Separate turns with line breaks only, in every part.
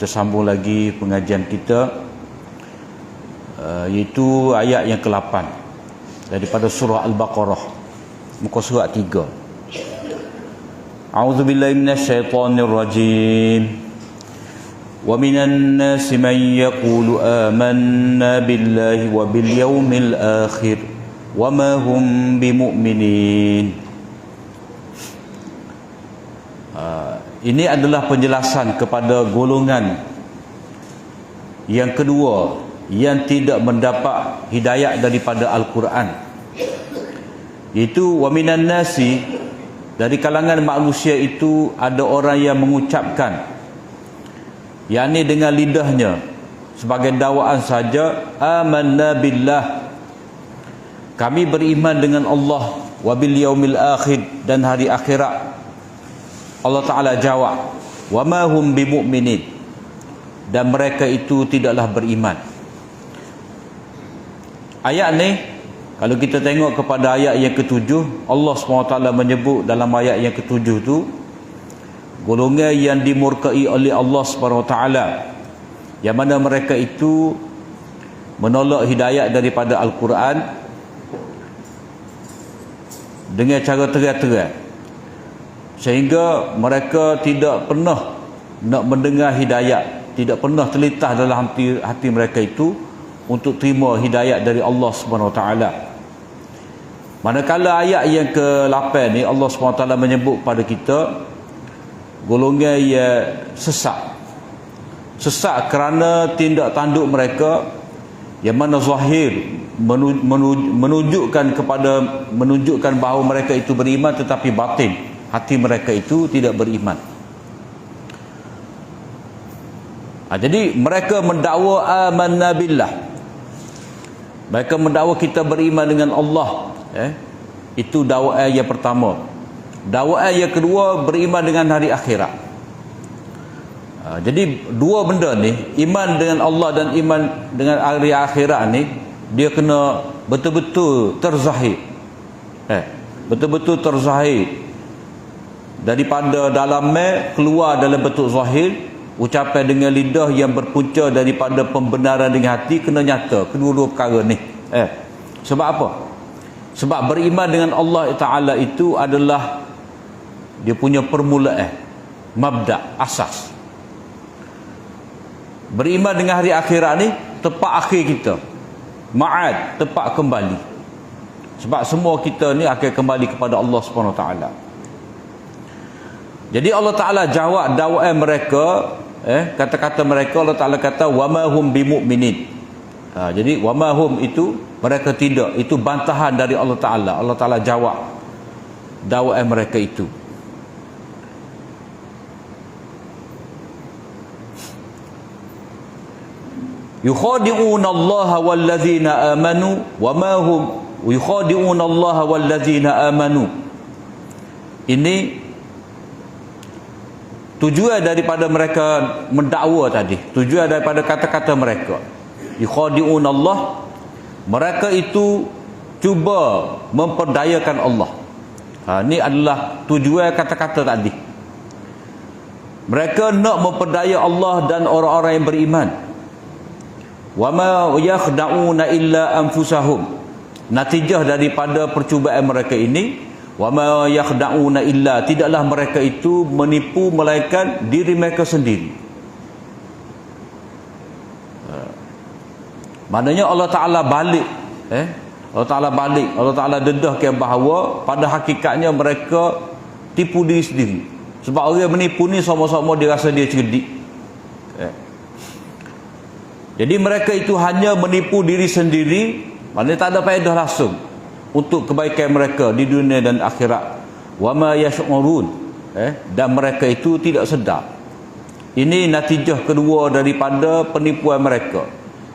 kita sambung lagi pengajian kita, iaitu ayat yang ke-8 daripada surah Al-Baqarah, muka surat 3. A'udzubillahi minasyaitonirrajim. Wa minan nasi man yaqulu amanna billahi wa bil yaumil akhir wa ma hum bimu'minin. Ini adalah penjelasan kepada golongan yang kedua yang tidak mendapat hidayah daripada Al-Quran, iaitu wa minan nasi, dari kalangan manusia itu ada orang yang mengucapkan, yakni dengan lidahnya sebagai dakwaan saja, amanna billah, kami beriman dengan Allah, wa bil yaumil akhir, dan hari akhirat. Allah Ta'ala jawab, wa ma hum bimu'minin, dan mereka itu tidaklah beriman. Ayat ni, kalau kita tengok kepada ayat yang ke-7, Allah SWT menyebut dalam ayat yang ke-7 tu golongan yang dimurkai oleh Allah SWT, yang mana mereka itu menolak hidayah daripada Al-Quran dengan cara terang-terang, sehingga mereka tidak pernah nak mendengar hidayat, tidak pernah terlintas dalam hati mereka itu untuk terima hidayat dari Allah SWT. Manakala ayat yang ke-8 ni, Allah SWT menyebut pada kita golongan yang sesat kerana tindak tanduk mereka, yang mana zahir menunjukkan bahawa mereka itu beriman, tetapi batin, hati mereka itu tidak beriman. Jadi mereka mendakwa amanna billah, mereka mendakwa kita beriman dengan Allah. Itu dakwaan yang pertama. Dakwaan yang kedua, beriman dengan hari akhirat. Jadi dua benda ni, iman dengan Allah dan iman dengan hari akhirat ni, dia kena betul-betul terzahir, betul-betul terzahir daripada dalamnya keluar dalam bentuk zahir. Ucapan dengan lidah yang berpunca daripada pembenaran dengan hati kena nyata, kedua-dua perkara ni. Sebab apa? Sebab beriman dengan Allah Ta'ala itu adalah dia punya permulaan, mabda', asas. Beriman dengan hari akhirat ni tempat akhir kita, ma'ad, tempat kembali. Sebab semua kita ni akan kembali kepada Allah SWT. Jadi Allah Ta'ala jawab dakwaan mereka, kata-kata mereka. Allah Ta'ala kata wa ma hum bimu'minin. Jadi wa ma hum itu mereka tidak, itu bantahan dari Allah Ta'ala. Allah Ta'ala jawab dakwaan mereka itu. Yukhadi'una Allah wallazina amanu wa ma hum yukhadi'una Allah wallazina amanu. Ini tujuan daripada mereka mendakwa tadi, tujuan daripada kata-kata mereka. Yukhadi'un Allah, mereka itu cuba memperdayakan Allah. Ini adalah tujuan kata-kata tadi. Mereka nak memperdaya Allah dan orang-orang yang beriman. Wa ma yakhda'una illa anfusahum. Natijah daripada percubaan mereka ini, wa ma yakhda'una illa, tidaklah mereka itu menipu melainkan diri mereka sendiri. Maknanya Allah Ta'ala balik, Allah Ta'ala balik, Allah Ta'ala dedahkan bahawa pada hakikatnya mereka tipu diri sendiri. Sebab orang menipu ni sama-sama dia rasa dia cerdik. Jadi mereka itu hanya menipu diri sendiri, maknanya tak ada faedah langsung untuk kebaikan mereka di dunia dan akhirat. Wa ma yash'urun, dan mereka itu tidak sedar. Ini natijah kedua daripada penipuan mereka.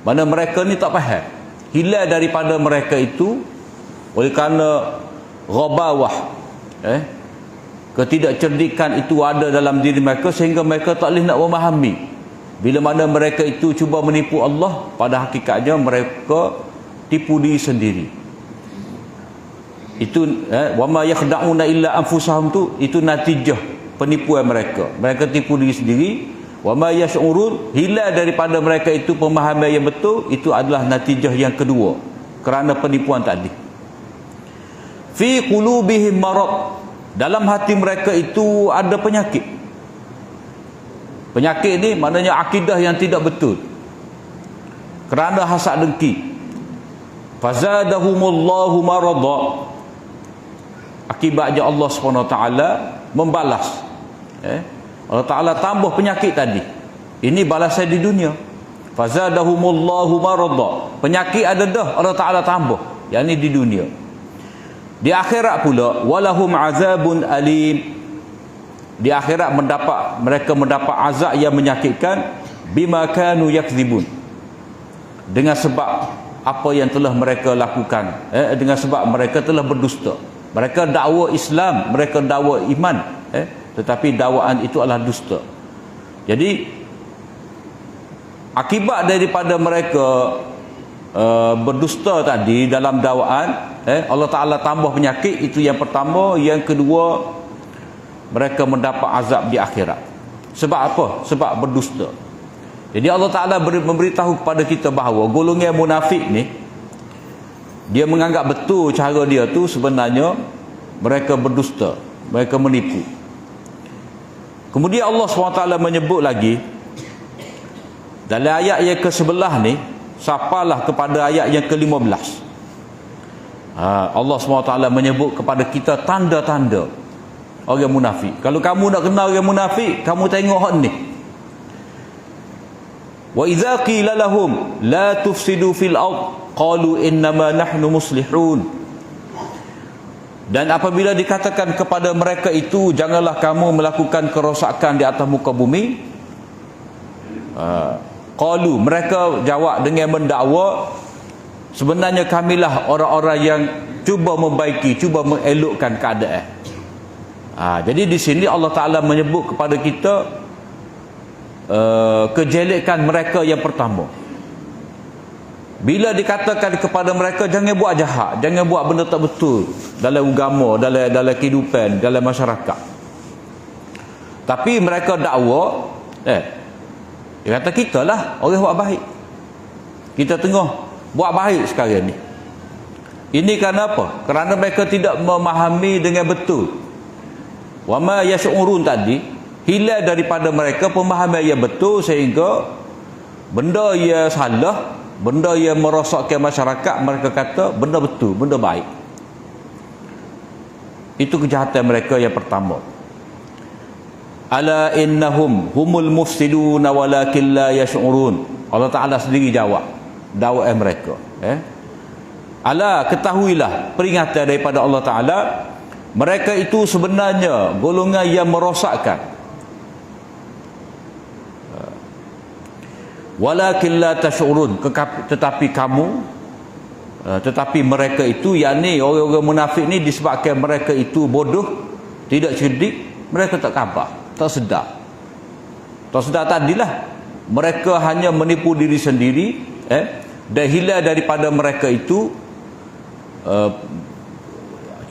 Mana mereka ni tak faham, hilang daripada mereka itu oleh kerana ghabawah, ketidakcerdikan itu ada dalam diri mereka, sehingga mereka tak boleh nak memahami. Bila mana mereka itu cuba menipu Allah, pada hakikatnya mereka tipu diri sendiri. Itu wa ma yakhda'una illa anfusahum tu, itu natijah penipuan mereka. Mereka tipu diri sendiri, Wa ma yash'urun, hilang daripada mereka itu pemahaman yang betul, itu adalah natijah yang kedua kerana penipuan tadi. Fi qulubihim marad, dalam hati mereka itu ada penyakit. Penyakit ni maknanya akidah yang tidak betul kerana hasad dengki. Fazadahumullahu marada, akibatnya Allah SWT membalas, Allah Ta'ala tambah penyakit tadi. Ini balasan di dunia. Fazadahumullahu marada, penyakit ada dah, Allah Ta'ala tambah, yang ini di dunia. Di akhirat pula, walahum azabun alim, di akhirat mereka mendapat azab yang menyakitkan, bima kanu yakzibun, dengan sebab apa yang telah mereka lakukan, dengan sebab mereka telah berdusta. Mereka dakwa Islam, mereka dakwa iman, tetapi dakwaan itu adalah dusta. Jadi akibat daripada mereka berdusta tadi dalam dakwaan, Allah Ta'ala tambah penyakit, itu yang pertama. Yang kedua, mereka mendapat azab di akhirat. Sebab apa? Sebab berdusta. Jadi Allah Ta'ala memberitahu kepada kita bahawa golongan munafik ni, dia menganggap betul cara dia tu, sebenarnya mereka berdusta, mereka menipu. Kemudian Allah SWT menyebut lagi dalam ayat yang ke-11 ni, sapalah kepada ayat yang ke-15. Allah SWT menyebut kepada kita tanda-tanda orang munafik. Kalau kamu nak kenal orang munafik, kamu tengok hak ni. Wa idza qila lahum la tufsidu fil ard qalu innama nahnu muslihun. Dan apabila dikatakan kepada mereka itu, janganlah kamu melakukan kerosakan di atas muka bumi, qalu, mereka jawab dengan mendakwa, sebenarnya kamilah orang-orang yang cuba membaiki, cuba mengelokkan keadaan. Jadi di sini Allah Ta'ala menyebut kepada kita kejelekan mereka yang pertama. Bila dikatakan kepada mereka jangan buat jahat, jangan buat benda tak betul dalam agama, dalam kehidupan, dalam masyarakat, tapi mereka dakwa, dia kata kita lah orang buat baik, kita tengah buat baik sekarang ni. Ini kerana apa? Kerana mereka tidak memahami dengan betul. Wa ma yash'urun tadi, hilang daripada mereka pemahaman yang betul, sehingga benda yang salah, benda yang merosakkan masyarakat, mereka kata benda betul, benda baik. Itu kejahatan mereka yang pertama. Ala innahum humul mufsiduna walakin la yash'urun. Allah Ta'ala sendiri jawab dakwaan mereka. Ala, ketahuilah, peringatan daripada Allah Ta'ala, mereka itu sebenarnya golongan yang merosakkan. Walakin la tash'urun, tetapi mereka itu, yakni orang-orang munafik ni, disebabkan mereka itu bodoh, tidak cerdik, mereka tak khabar, tak sedar. Tak sedar tadilah, mereka hanya menipu diri sendiri, dan hilang daripada mereka itu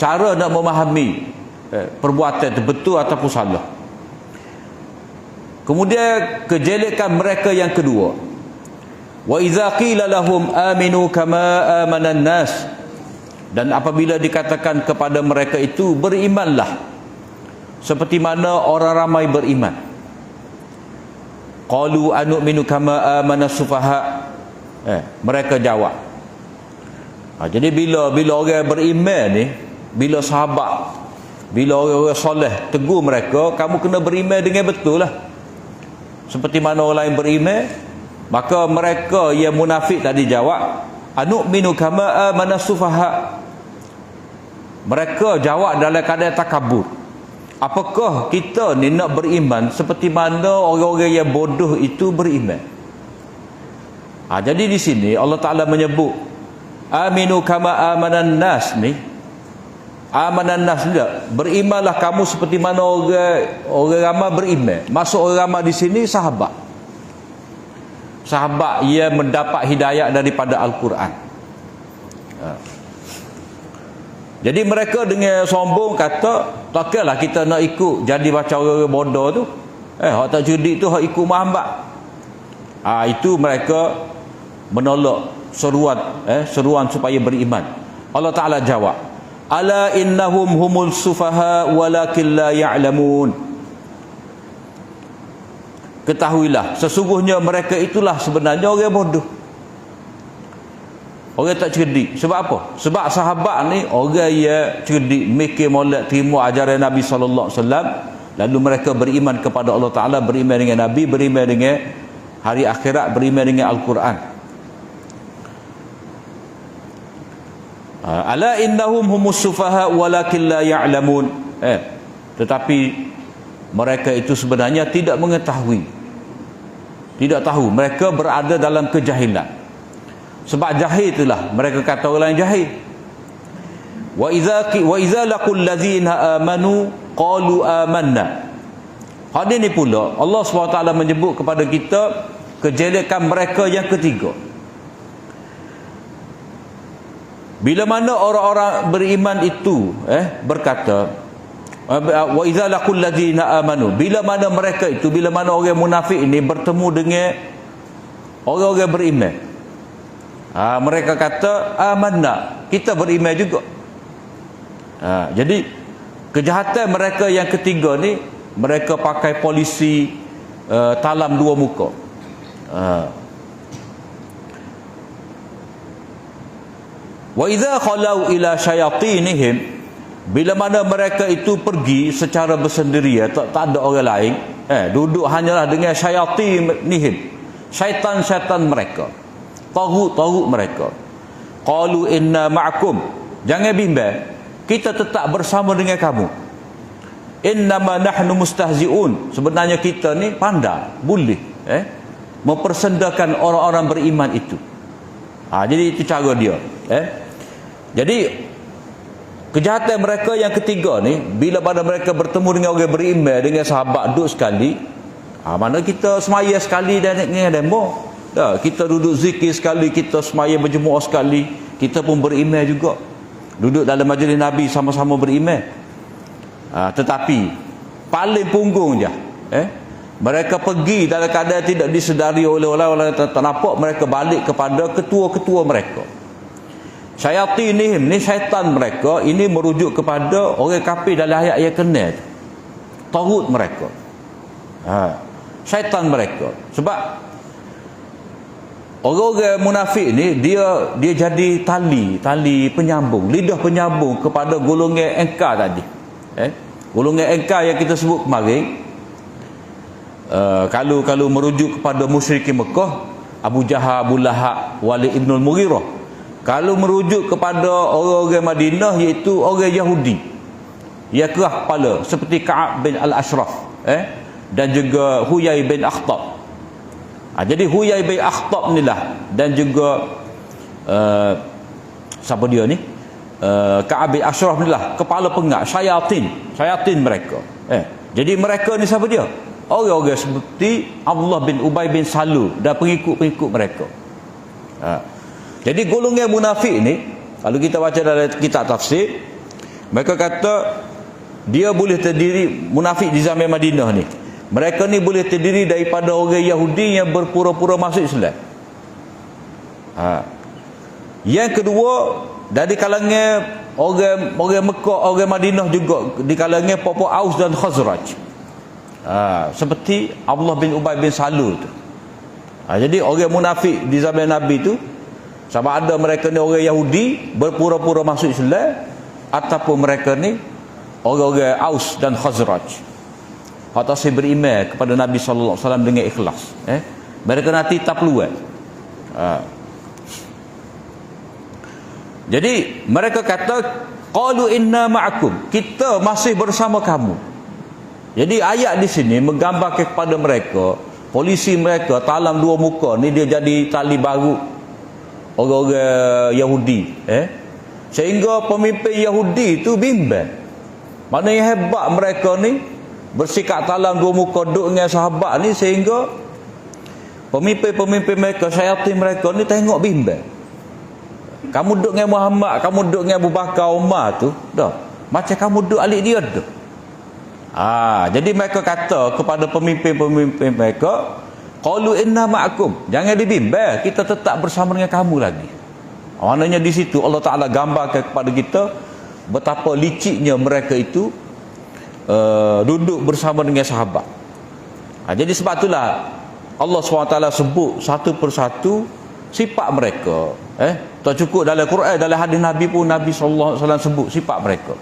cara nak memahami perbuatan itu betul ataupun salah. Kemudian kejelekan mereka yang kedua, wa idza qila lahum aminu kama amanan nas, dan apabila dikatakan kepada mereka itu berimanlah seperti mana orang ramai beriman, qalu anu'minu kama amanas sufaha, mereka jawab. Jadi bila orang beriman ni, bila sahabat, bila orang-orang soleh tegur mereka, kamu kena beriman dengan betul lah seperti mana orang lain beriman, maka mereka yang munafik tadi jawab, anu'minu kama amanas sufaha. Mereka jawab dalam keadaan takabur, apakah kita ni nak beriman seperti mana orang-orang yang bodoh itu beriman. Jadi di sini Allah Ta'ala menyebut aminu kama amanan nas ni, amanan nas tidak, berimanlah kamu seperti mana orang ramai beriman. Maksud orang ramai di sini sahabat yang mendapat hidayah daripada Al-Quran. Jadi mereka dengan sombong kata, takkanlah kita nak ikut jadi macam orang bodoh tu. Hak tak cerdik tu hak ikut Muhammad. Itu mereka menolak seruan supaya beriman. Allah Ta'ala jawab, ala innahum humul sufaha walakin la ya'lamun. Ketahuilah, sesungguhnya mereka itulah sebenarnya orang bodoh, orang tak cerdik. Sebab apa? Sebab sahabat ni orang yang cerdik, mikir molek, terima ajaran Nabi SAW, lalu mereka beriman kepada Allah Ta'ala, beriman dengan Nabi, beriman dengan hari akhirat, beriman dengan Al-Quran. Ala innahum humus sufaha walakin la ya'lamun. Tetapi mereka itu sebenarnya tidak mengetahui, tidak tahu. Mereka berada dalam kejahilan. Sebab jahil itulah mereka kata orang jahil. Wa idza laqul ladzina amanu qalu amanna. Hadis ni pula Allah SWT menyebut kepada kita kejelekan mereka yang ketiga. Bila mana orang-orang beriman itu berkata, wa idza laqul ladzina amanu, bila mana mereka itu, bila mana orang munafik ini bertemu dengan orang-orang beriman, mereka kata amanna, kita beriman juga. Jadi kejahatan mereka yang ketiga ni, mereka pakai polisi talam dua muka. Wa idza khalau ila syayatinihim, bila mana mereka itu pergi secara bersendirian, tak ada orang lain, duduk hanyalah dengan syayatinihim, syaitan-syaitan mereka, taghut mereka. Qalu inna ma'akum, jangan bimbang, kita tetap bersama dengan kamu. Innama nahnu mustahzi'un, sebenarnya kita ni pandai, boleh mempersendakan orang-orang beriman itu. Jadi itu cara dia. Jadi kejahatan mereka yang ketiga ni, bila mana mereka bertemu dengan orang beriman, dengan sahabat duduk sekali, mana kita semaya sekali dan dengan demo, kita duduk zikir sekali, kita semaya berjemaah sekali, kita pun beriman juga, duduk dalam majlis Nabi sama-sama beriman. Tetapi paling punggung je, mereka pergi dalam keadaan tidak disedari oleh orang tak nampak, mereka balik kepada ketua-ketua mereka. Syayatinihim ni, syaitan mereka ini merujuk kepada orang kafir dalam ayat yang kenal, taghut mereka, syaitan mereka. Sebab orang-orang munafik ni, dia jadi tali penyambung, lidah penyambung kepada golongan engkar tadi. Golongan engkar yang kita sebut kemarin, kalau merujuk kepada musyrikin Mekah, Abu Jahal, Abu Lahab, Walid ibn al-Mughirah. Kalau merujuk kepada orang-orang Madinah, iaitu orang Yahudi yang kerah kepala, seperti Ka'ab bin al-Ashraf, dan juga Huyai bin Akhtab. Jadi Huyai bin Akhtab ni lah, dan juga siapa dia ni, Ka'ab bin Ashraf ni lah kepala pengak, syayatin mereka. Jadi mereka ni siapa dia? Orang-orang seperti Abdullah bin Ubay bin Salul dan pengikut-pengikut mereka. Jadi golongan munafik ni, kalau kita baca dalam kitab tafsir, mereka kata dia boleh terdiri, munafik di zaman Madinah ni, mereka ni boleh terdiri daripada orang Yahudi yang berpura-pura masuk Islam. Yang kedua, dari kalangan orang Mekah, orang Madinah juga, di kalangan Pokok Aus dan Khazraj, seperti Abdullah bin Ubay bin Salul tu. Jadi orang munafik di zaman Nabi tu, sama ada mereka ni orang Yahudi berpura-pura masuk Islam, ataupun mereka ni orang-orang Aus dan Khazraj, atau saya beriman kepada Nabi SAW dengan ikhlas. Mereka nanti tak peluang. Jadi mereka kata qalu inna ma'akum, kita masih bersama kamu. Jadi ayat di sini menggambarkan kepada mereka, polisi mereka talam dua muka ni, dia jadi tali baru orang-orang Yahudi, sehingga pemimpin Yahudi itu bimbang. Mana yang hebat mereka ni bersikap talam dua muka duduk dengan sahabat ni, sehingga pemimpin mereka, syaitan mereka ni tengok bimbang. Kamu duduk dengan Muhammad, kamu duduk dengan Abu Bakar, Umar tu dah macam kamu duduk alik dia tu. Jadi mereka kata kepada pemimpin-pemimpin mereka, qalu inna ma'akum, jangan dibimbang, kita tetap bersama dengan kamu lagi. Maknanya di situ Allah Ta'ala gambarkan kepada kita betapa liciknya mereka itu duduk bersama dengan sahabat. Jadi sebab itulah Allah SWT sebut satu persatu sifat mereka. Tak cukup dalam Quran, dalam hadis Nabi pun Nabi SAW sebut sifat mereka.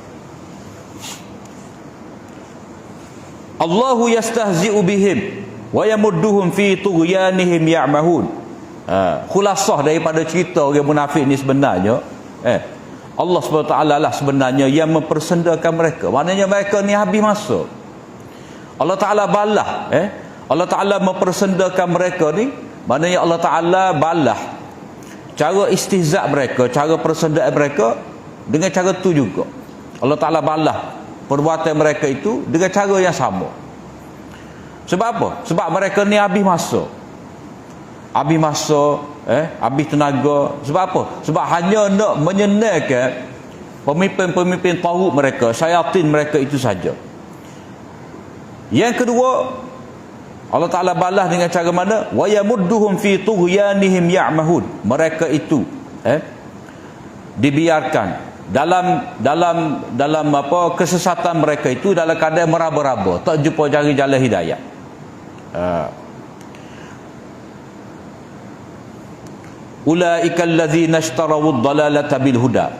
Allahu yastahzi'u bihim wa yamudduhum fi tughyanihim ya'mahun. Khulasah daripada cerita orang munafik ni sebenarnya, Allah SWT lah sebenarnya yang mempersendakan mereka. Maknanya mereka ni habis masa. Allah Ta'ala balah, Allah Ta'ala mempersendakan mereka ni. Maknanya Allah Ta'ala balah cara istihza' mereka, cara persendaan mereka dengan cara tu juga. Allah Ta'ala balah perbuatan mereka itu dengan cara yang sama. Sebab apa? Sebab mereka ni habis masa. Habis masa, habis tenaga. Sebab apa? Sebab hanya nak menyenangkan pemimpin-pemimpin taghut mereka, syaitan mereka itu saja. Yang kedua, Allah Ta'ala balas dengan cara mana? Wa yamudduhum fi tughyanihim ya'mahun. Mereka itu dibiarkan dalam apa kesesatan mereka itu dalam keadaan meraba-raba, tak jumpa cari jalan hidayah. Ulaika allazina ishtarawu ad-dalalata bil huda.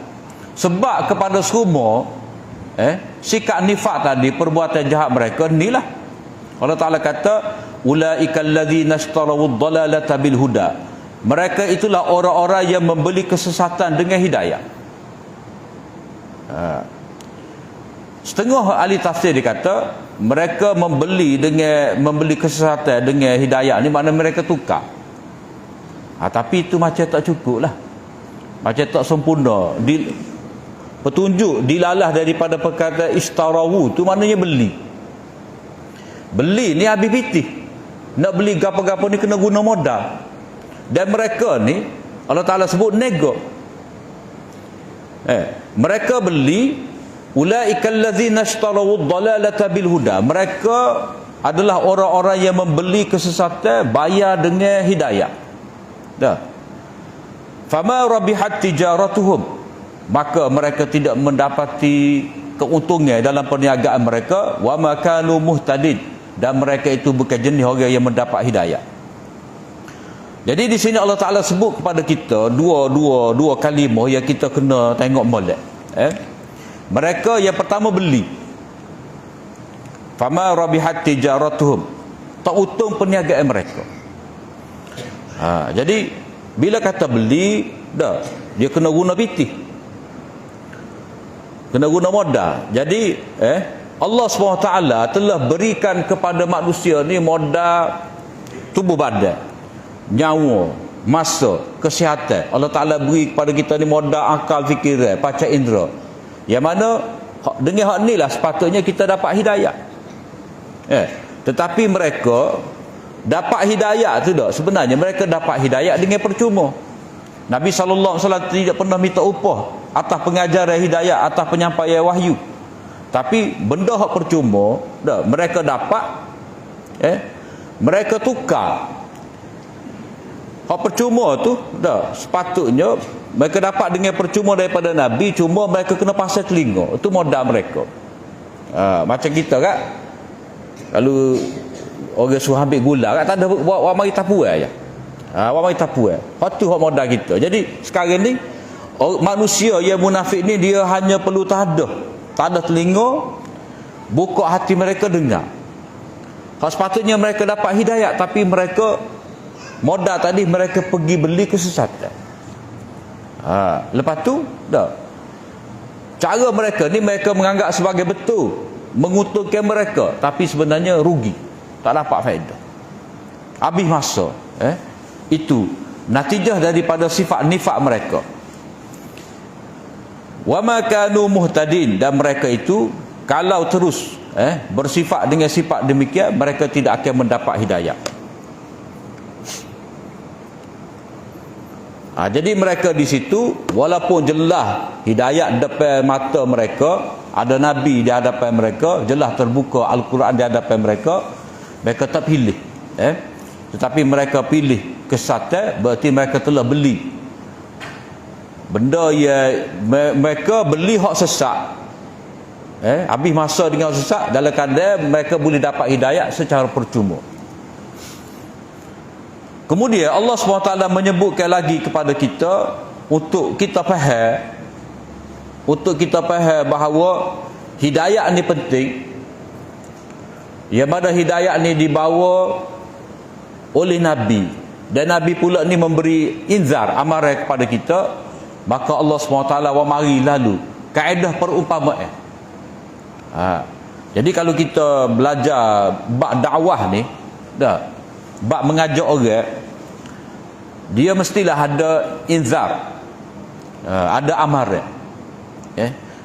Sebab kepada semua sikap nifak tadi, perbuatan jahat mereka inilah Allah Ta'ala kata ulaika allazina ishtarawu ad-dalalata bil huda. Mereka itulah orang-orang yang membeli kesesatan dengan hidayah. Setengah ahli tafsir dikata mereka membeli kesesatan dengan hidayah ni makna mereka tukar. Tapi itu macam tak cukup lah, macam tak sempurna. Petunjuk dilalah daripada perkataan istarawu tu maknanya beli ni habis pitih. Nak beli gapo-gapo ni kena guna modal. Dan mereka ni Allah Ta'ala sebut nego. Mereka beli ulaika allazina ishtarawu ad-dalalata bil huda. Mereka adalah orang-orang yang membeli kesesatan bayar dengan hidayah. Fama rabihat tijaratuhum, maka mereka tidak mendapati keuntungan dalam perniagaan mereka. Wa ma kanu muhtadin, dan mereka itu bukan jenis orang yang mendapat hidayah. Jadi di sini Allah Ta'ala sebut kepada kita dua kalimah yang kita kena tengok molek. Mereka yang pertama beli. Fama rabihat tijaratuhum, tak untung perniagaan mereka. Jadi bila kata beli, dia kena guna pitih, kena guna modal. Jadi Allah SWT telah berikan kepada manusia ni modal tubuh badan, nyawa, masa, kesihatan. Allah Ta'ala beri kepada kita ni modal akal, fikiran, panca indera, yang mana dengan hak ni lah sepatutnya kita dapat hidayah. Tetapi mereka dapat hidayah tu tak? Sebenarnya mereka dapat hidayah dengan percuma. Nabi SAW tidak pernah minta upah atas pengajaran hidayah, atas penyampaian wahyu. Tapi benda hak percuma tak? Mereka dapat, mereka tukar. Hak percuma tu tak? Sepatutnya mereka dapat dengan percuma daripada Nabi, cuma mereka kena pasal telinga. Itu modal mereka. Macam kita kan, kalau orang suruh ambil gula kan, tak ada buat mari tapu aja. Mari tapu. Hak tu hak modal kita. Jadi sekarang ni manusia yang munafik ni dia hanya perlu tak ada telinga, buka hati mereka dengar. Hak sepatutnya mereka dapat hidayah, tapi mereka modal tadi mereka pergi beli kesesatan. Lepas tu cara mereka ni mereka menganggap sebagai betul, menguntungkan mereka, tapi sebenarnya rugi, tak dapat faedah, habis masa. Itu natijah daripada sifat nifak mereka. Wa ma kanu muhtadin, dan mereka itu kalau terus bersifat dengan sifat demikian, mereka tidak akan mendapat hidayah. Jadi mereka di situ walaupun jelas hidayah depan mata mereka, ada Nabi di hadapan mereka, jelas terbuka Al-Quran di hadapan mereka, mereka tak pilih. Tetapi mereka pilih kesesatan, berarti mereka telah beli benda yang mereka beli hak sesat. Habis masa dengan hak sesat, dalam keadaan mereka boleh dapat hidayah secara percuma. Kemudian Allah SWT menyebutkan lagi kepada kita untuk kita faham bahawa hidayah ni penting. Yang mana hidayah ni dibawa oleh Nabi, dan Nabi pula ni memberi inzar, amaran kepada kita. Maka Allah SWT mari lalu kaedah perumpamaan. Jadi kalau kita belajar bab dakwah ni, bab mengajak orang, dia mestilah ada inzar, ada amaran.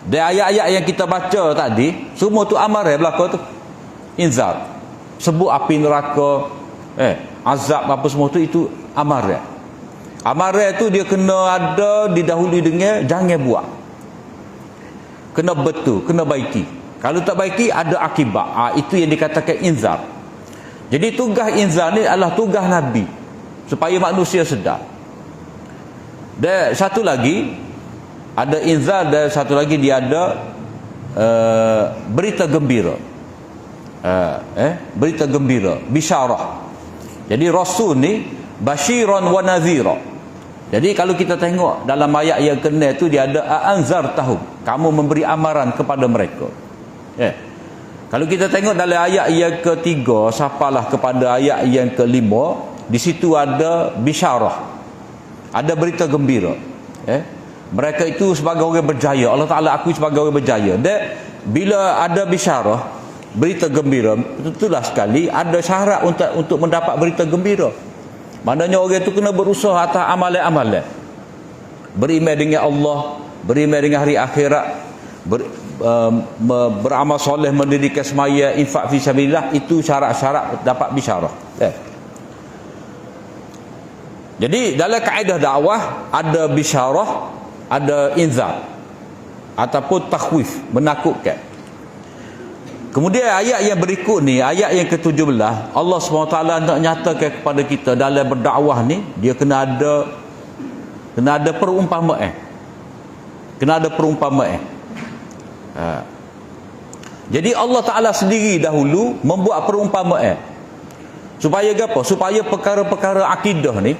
Dan ayat-ayat yang kita baca tadi, semua tu amaran belaka tu. Inzar, sebut api neraka, azab apa semua tu, itu amaran. Amaran tu dia kena ada didahului dengan jangan buat. Kena betul, kena baiki. Kalau tak baiki ada akibat. Itu yang dikatakan inzar. Jadi tugas inzar ni adalah tugas Nabi, supaya manusia sedar. Dan satu lagi ada inzar, dan satu lagi dia ada berita gembira. Berita gembira, bisyarah. Jadi Rasul ni basyiran wa nazira. Jadi kalau kita tengok dalam ayat yang kena tu, dia ada anzar tahum, kamu memberi amaran kepada mereka. Kalau kita tengok dalam ayat yang ketiga, sapalah kepada ayat yang kelima, di situ ada bisyarah, ada berita gembira. Mereka itu sebagai orang berjaya, Allah Ta'ala akui sebagai orang berjaya. Dan bila ada bisyarah, berita gembira, tentulah sekali ada syarat untuk mendapat berita gembira. Maknanya orang itu kena berusaha atas amalan-amalan, beriman dengan Allah, beriman dengan hari akhirat, beramal soleh, mendirikan semaya, infak fi sabilillah. Itu syarat-syarat dapat bisyarah. Jadi dalam kaedah dakwah ada bisyarah, ada inzar ataupun takhwif, menakutkan. Kemudian ayat yang berikut ni, ayat yang ke-17, Allah SWT nak nyatakan kepada kita dalam berdakwah ni, dia kena ada perumpamaan. Kena ada perumpamaan. Jadi Allah Ta'ala sendiri dahulu membuat perumpamaan. Supaya apa? Supaya perkara-perkara akidah ni,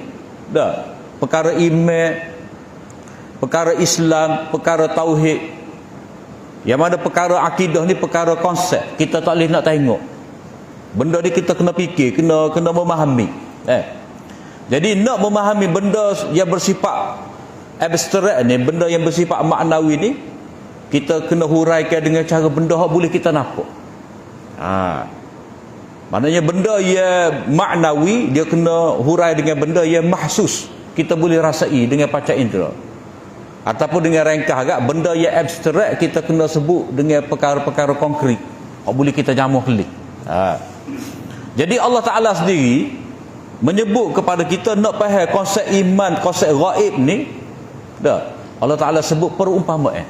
perkara iman, perkara Islam, perkara tauhid, yang mana perkara akidah ni perkara konsep, kita tak boleh nak tengok. Benda ni kita kena fikir, kena memahami. Jadi nak memahami benda yang bersifat abstrak ni, benda yang bersifat maknawi ni, kita kena huraikan dengan cara benda yang boleh kita nampak. Maknanya benda yang maknawi, dia kena hurai dengan benda yang mahsus, kita boleh rasai dengan panca indera. Ataupun dengan rengkah agak, benda yang abstrak kita kena sebut dengan perkara-perkara konkret, boleh kita jamuh kelik. Jadi Allah Ta'ala sendiri menyebut kepada kita nak faham konsep iman, konsep gaib ni, Allah Ta'ala sebut perumpamaan.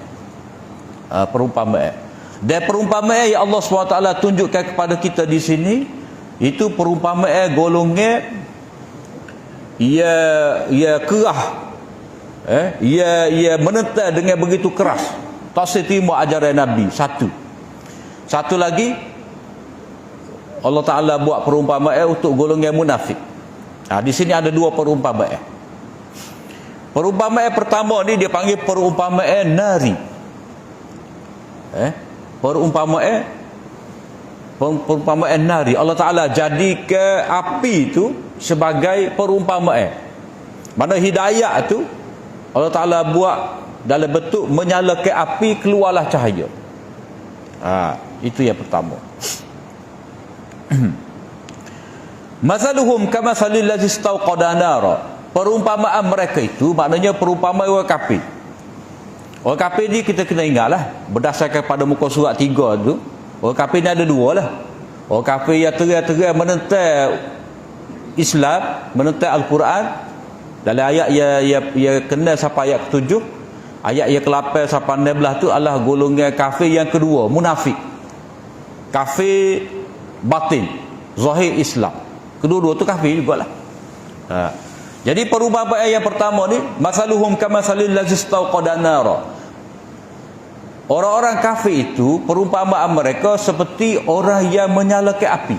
Perumpamaan. Dan perumpamaan yang Allah SWT tunjukkan kepada kita di sini, itu perumpamaan golongan ia kerah, ia menentang dengan begitu keras, tak seterima ajaran Nabi. Satu lagi, Allah Ta'ala buat perumpamaan untuk golongan munafik. Di sini ada dua perumpamaan. Perumpamaan pertama ni dia panggil perumpamaan nari. Perumpamaan nari. Allah Ta'ala jadikan api itu sebagai perumpamaan. Mana hidayah tu Allah Ta'ala buat dalam bentuk menyalakan api, keluarlah cahaya. Itu yang pertama. Masaluhum kamasalil ladzi istawqada nara. Perumpamaan mereka itu maknanya perumpamaan orang kafir. Orang kafir ni kita kena ingatlah, berdasarkan pada muka surat 3 tu, orang kafir ni ada dua lah. Orang kafir yang terang-terang menentang Islam, menentang Al-Quran. Dalam ayat yang kena sampai ayat ke-7, Ayat yang ke-8 sampai 16 tu adalah golongan kafir yang kedua, munafik. Kafir batin, zahir Islam. Kedua-dua tu kafir jugalah. Jadi perumpamaan yang pertama ni, masaluhum kamasalil lazzi istauqada nara. Orang-orang kafir itu perumpamaan mereka seperti orang yang menyalakan api.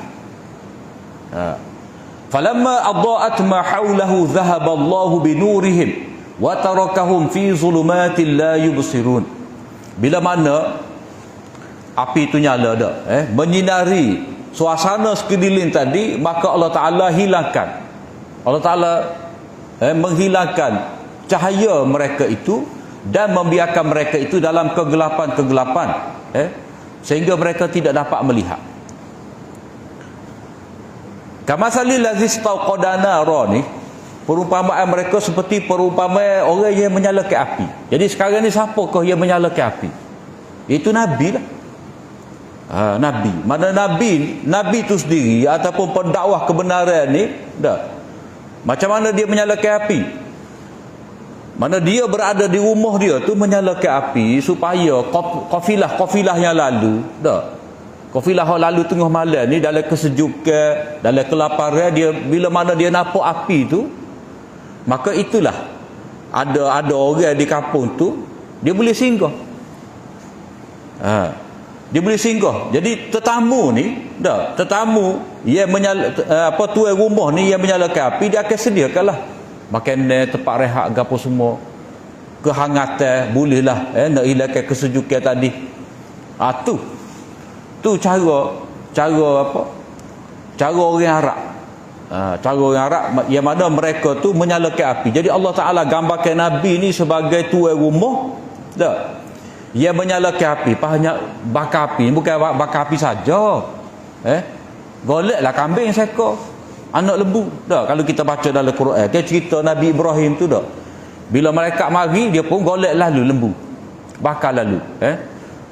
Falamma adaa'at ma haulahu dhahaba Allahu binurihim wa tarakahum fi zulumatin la yubsirun. Bila mana api itu nyala dah, menyinari suasana sekeliling tadi, maka Allah Taala hilangkan. Allah Taala menghilangkan cahaya mereka itu dan membiarkan mereka itu dalam kegelapan-kegelapan, sehingga mereka tidak dapat melihat. Kamasalil lazzi istauqada nara ni, perumpamaan mereka seperti perumpamaan orang yang menyalakan api. Jadi sekarang ni siapakah yang menyalakan api? Itu Nabi lah. Nabi. Mana Nabi tu sendiri ataupun pendakwah kebenaran ni, macam mana dia menyalakan api? Mana dia berada di rumah dia tu menyalakan api supaya kafilah yang lalu, kafilah yang lalu tengah malam ni dalam kesejukan, dalam kelaparan, dia bila mana dia nampak api tu, maka itulah ada orang di kampung tu dia boleh singgah. Dia boleh singgah. Jadi tetamu ni, tetamu yang tuan rumah ni yang menyalakan api, dia akan sediakanlah makanan, tempat rehat, gapo semua, kehangatan, bolehlah nak hilangkan kesejukan tadi. Tu cara orang Arab. Cara orang Arab yang mana mereka tu menyalakan api. Jadi Allah Taala gambarkan Nabi ni sebagai tuan rumah, yang menyalakan api. Banyak bakar api, bukan bakar api saja. Goleklah kambing seekor, anak lembu. Kalau kita baca dalam Quran, cerita Nabi Ibrahim tu bila mereka mari, dia pun golek lalu lembu, bakar lalu.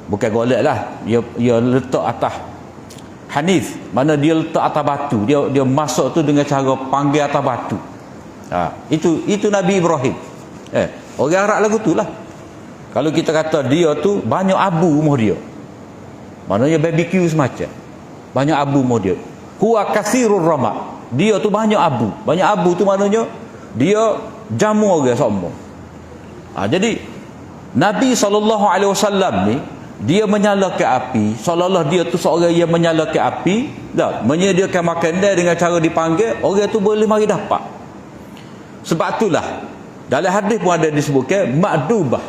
Bukan golek lah, dia letak atas hanif, mana dia letak atas batu, dia masuk tu dengan cara panggil atas batu. Itu Nabi Ibrahim. Orang Arab lagu tu lah. Kalau kita kata dia tu banyak abu rumah dia, maknanya barbecue semacam, banyak abu rumah dia. Huwa kathirur rama, dia tu banyak abu. Banyak abu tu maknanya dia jamu orang semua. Jadi Nabi SAW ni, dia menyalakan api, seolah-olah dia tu seorang yang menyalakan api, menyediakan makanan dengan cara dipanggil, orang tu boleh mari dapat. Sebab itulah dalam hadis pun ada disebutkan ma'dubah,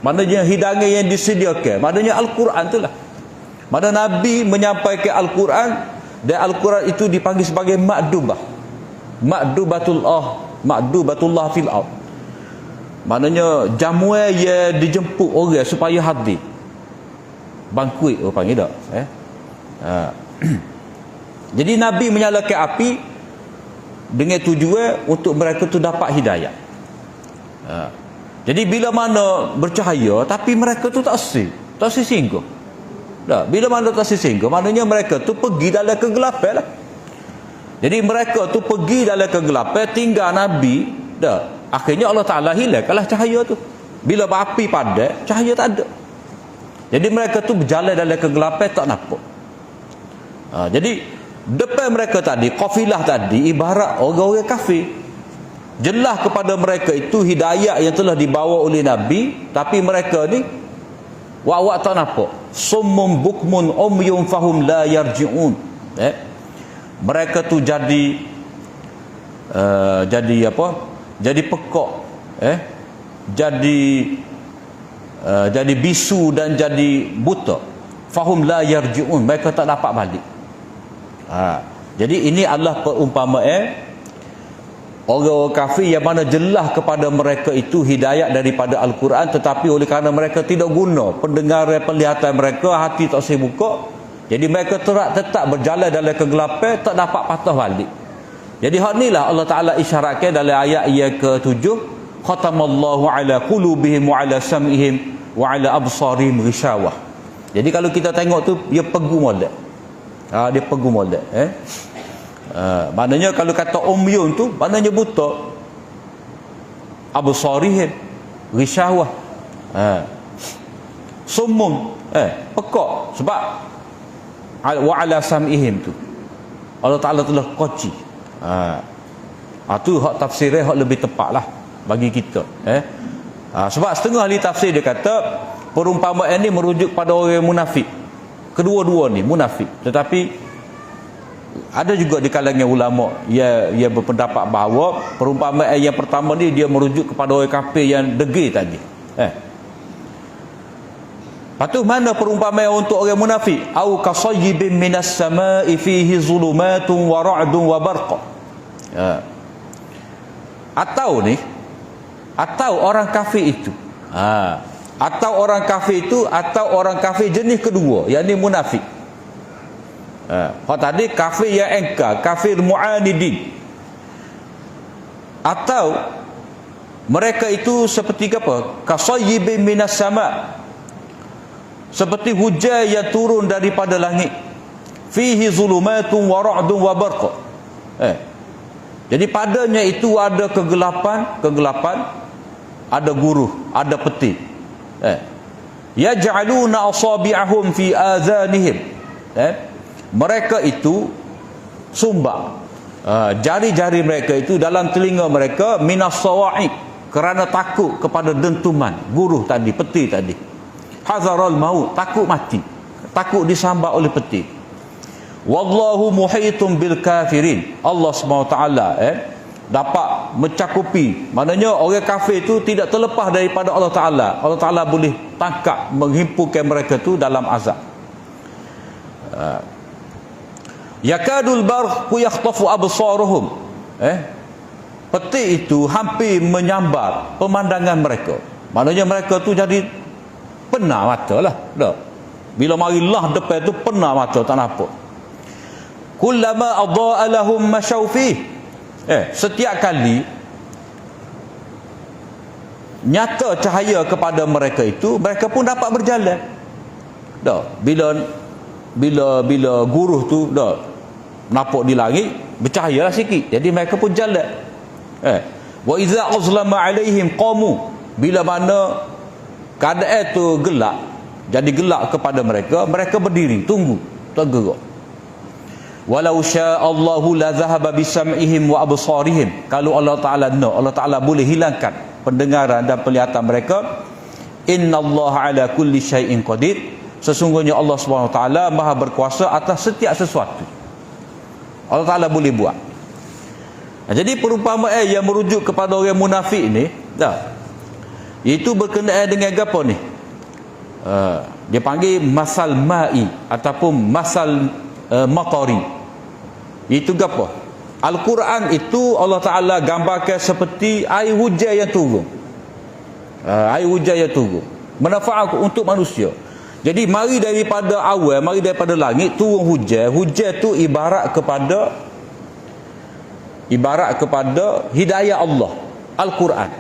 maknanya hidangan yang disediakan, maknanya Al-Quran itulah. Mana Nabi menyampaikan Al-Quran, dan Al-Quran itu dipanggil sebagai ma'dubah, ma'dubatullah fil ard, maknanya jamuan yang dijemput orang supaya hadir. Bangkuit orang panggil tak? Jadi Nabi menyalakan api dengan tujuan untuk mereka tu dapat hidayah. Jadi bila mana bercahaya tapi mereka tu tak singgah. Bila mana tak singgah, maknanya mereka tu pergi dalam kegelapan lah. Jadi mereka tu pergi dalam kegelapan, tinggal Nabi, akhirnya Allah Ta'ala hilangkanlah cahaya tu. Bila api padat, cahaya tak ada. Jadi mereka tu berjalan dalam kegelapan, tak nampak. Jadi depan mereka tadi, kafilah tadi, ibarat orang-orang kafir. Jelas kepada mereka itu hidayah yang telah dibawa oleh Nabi, tapi mereka ni wak tak nampak. Summum bukmun umyum fahum la yarji'un. Mereka tu jadi apa? Jadi pekak, jadi bisu dan jadi buta. Fahum la yarji'un, mereka tak dapat balik. Jadi ini adalah perumpamaan orang-orang kafir yang mana jelas kepada mereka itu hidayat daripada Al-Quran, tetapi oleh kerana mereka tidak guna pendengaran, penglihatan mereka, hati tak saya buka, jadi mereka tetap berjalan dalam kegelapan, tak dapat patah balik. Jadi hal inilah Allah Ta'ala isyaratkan dalam ayat yang ke-7, khatamallahu ala qulubihim wa ala sam'ihim wa ala absarihim ghishawah. Jadi kalau kita tengok tu, dia pegu molek. Dia pegu molek. Maknanya kalau kata umyun tu, maknanya buta. Absarihim ghishawah, Summun, pekak. Sebab wa ala sam'ihim tu Allah Ta'ala telah koci. Tu hak tafsirnya hak lebih tepat lah bagi kita. Sebab setengah ahli tafsir dia kata perumpamaan ini merujuk pada orang munafik. Kedua-dua ni munafik. Tetapi ada juga di kalangan ulama ia berpendapat bahawa perumpamaan yang pertama ni dia merujuk kepada orang kafir yang degil tadi. Patuh mana perumpamaan untuk orang munafik? Au kasayyibin minas samai fihi zulumatun wa ra'dun wa barqa. Atau orang kafir itu. Atau orang kafir itu atau orang kafir jenis kedua, yakni munafik. Tadi kafir yang engkar, kafir mu'anidin. Atau mereka itu seperti apa? Kasayyibin minas sama', seperti hujan yang turun daripada langit. Fihi zulumatun wa ra'dun wa barqa. Jadi padanya itu ada kegelapan, ada guruh, ada peti. Yaj'aluna asabi'ahum fi azanihim. Mereka itu sumbang jari-jari mereka itu dalam telinga mereka minas sawa'iq, kerana takut kepada dentuman guruh tadi, peti tadi. Hazaral maut, takut mati, takut disambar oleh peti. Wallahu muhitun bil kafirin. Allah SWT dapat mencakupi, maknanya orang kafir itu tidak terlepas daripada Allah Ta'ala. Allah Ta'ala boleh tangkap, menghimpunkan mereka itu dalam azab. Yakadul barqu yakhtafu absaruhum. Peti itu hampir menyambar pemandangan mereka. Maknanya mereka tu jadi penat mata lah. Bila marilah depan tu penat mata, tak nampak. Kullama adha'a lahum masyaw fih. Setiap kali nyata cahaya kepada mereka itu, mereka pun dapat berjalan. Bila guruh tu nampak di langit, bercahayalah sikit, jadi mereka pun jalan. Wa idza azlama alaihim qamu. Bila mana keadaan tu gelap, jadi gelap kepada mereka, mereka berdiri tunggu, tak gerak. Walau sya'allahu la dhahaba bisam'ihim wa absarihim. Kalau Allah Ta'ala nak, Allah Ta'ala boleh hilangkan pendengaran dan penglihatan mereka. Innallaha ala kulli syai'in qadir. Sesungguhnya Allah SWT Maha berkuasa atas setiap sesuatu. Allah Ta'ala boleh buat. Jadi perumpamaan yang merujuk kepada orang munafik ni, itu berkenaan dengan apa ni? Dia panggil masal ma'i ataupun masal matari. Itu apa? Al-Quran itu Allah Ta'ala gambarkan seperti air hujan yang turun. Air hujan yang turun manfaat untuk manusia. Jadi mari daripada awal, mari daripada langit turun hujan. Hujan tu ibarat kepada hidayah Allah, Al-Quran.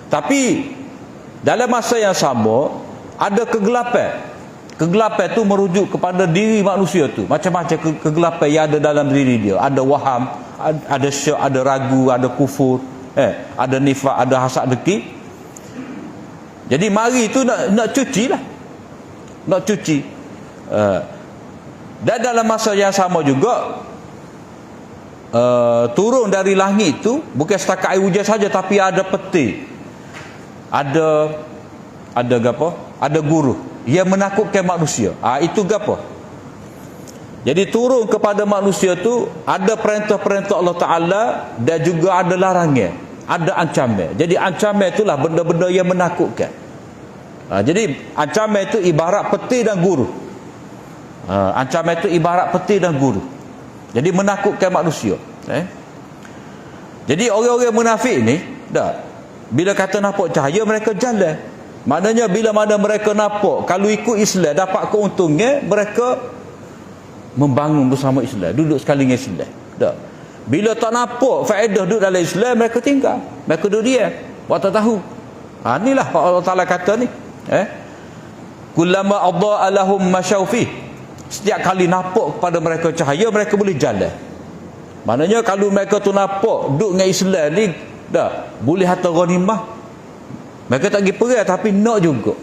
Tapi dalam masa yang sama ada kegelapan. Kegelapan itu merujuk kepada diri manusia tu. Macam-macam kegelapan yang ada dalam diri dia. Ada waham, ada syak, ada ragu, ada kufur, ada nifak, ada hasad dengki. Jadi mari itu nak cuci lah. Nak cuci. Dan dalam masa yang sama juga turun dari langit itu bukan setakat air hujan saja, tapi ada peti. Ada apa? Ada guru yang menakutkan manusia. Itu apa? Jadi turun kepada manusia tu ada perintah-perintah Allah Ta'ala dan juga ada larangan, ada ancaman. Jadi ancaman itulah benda-benda yang menakutkan. Jadi ancaman itu ibarat peti dan guru. Ancaman itu ibarat peti dan guru. Jadi menakutkan manusia. Jadi orang-orang munafik ni bila kata nampak cahaya, mereka jalan. Maknanya bila mana mereka nampak, kalau ikut Islam dapat keuntungan, mereka membangun bersama Islam, duduk sekali dengan Islam. Bila tak nampak faedah duduk dalam Islam, mereka tinggal, mereka duduk diam, buat tak tahu. Inilah Allah Ta'ala kata ni, kullama adha'a lahum masyaw fih. Setiap kali nampak kepada mereka cahaya, mereka boleh jalan. Maknanya kalau mereka tu nampak duduk dengan Islam ni, boleh harta ghanimah, Mereka tak pergi perang tapi nak juga.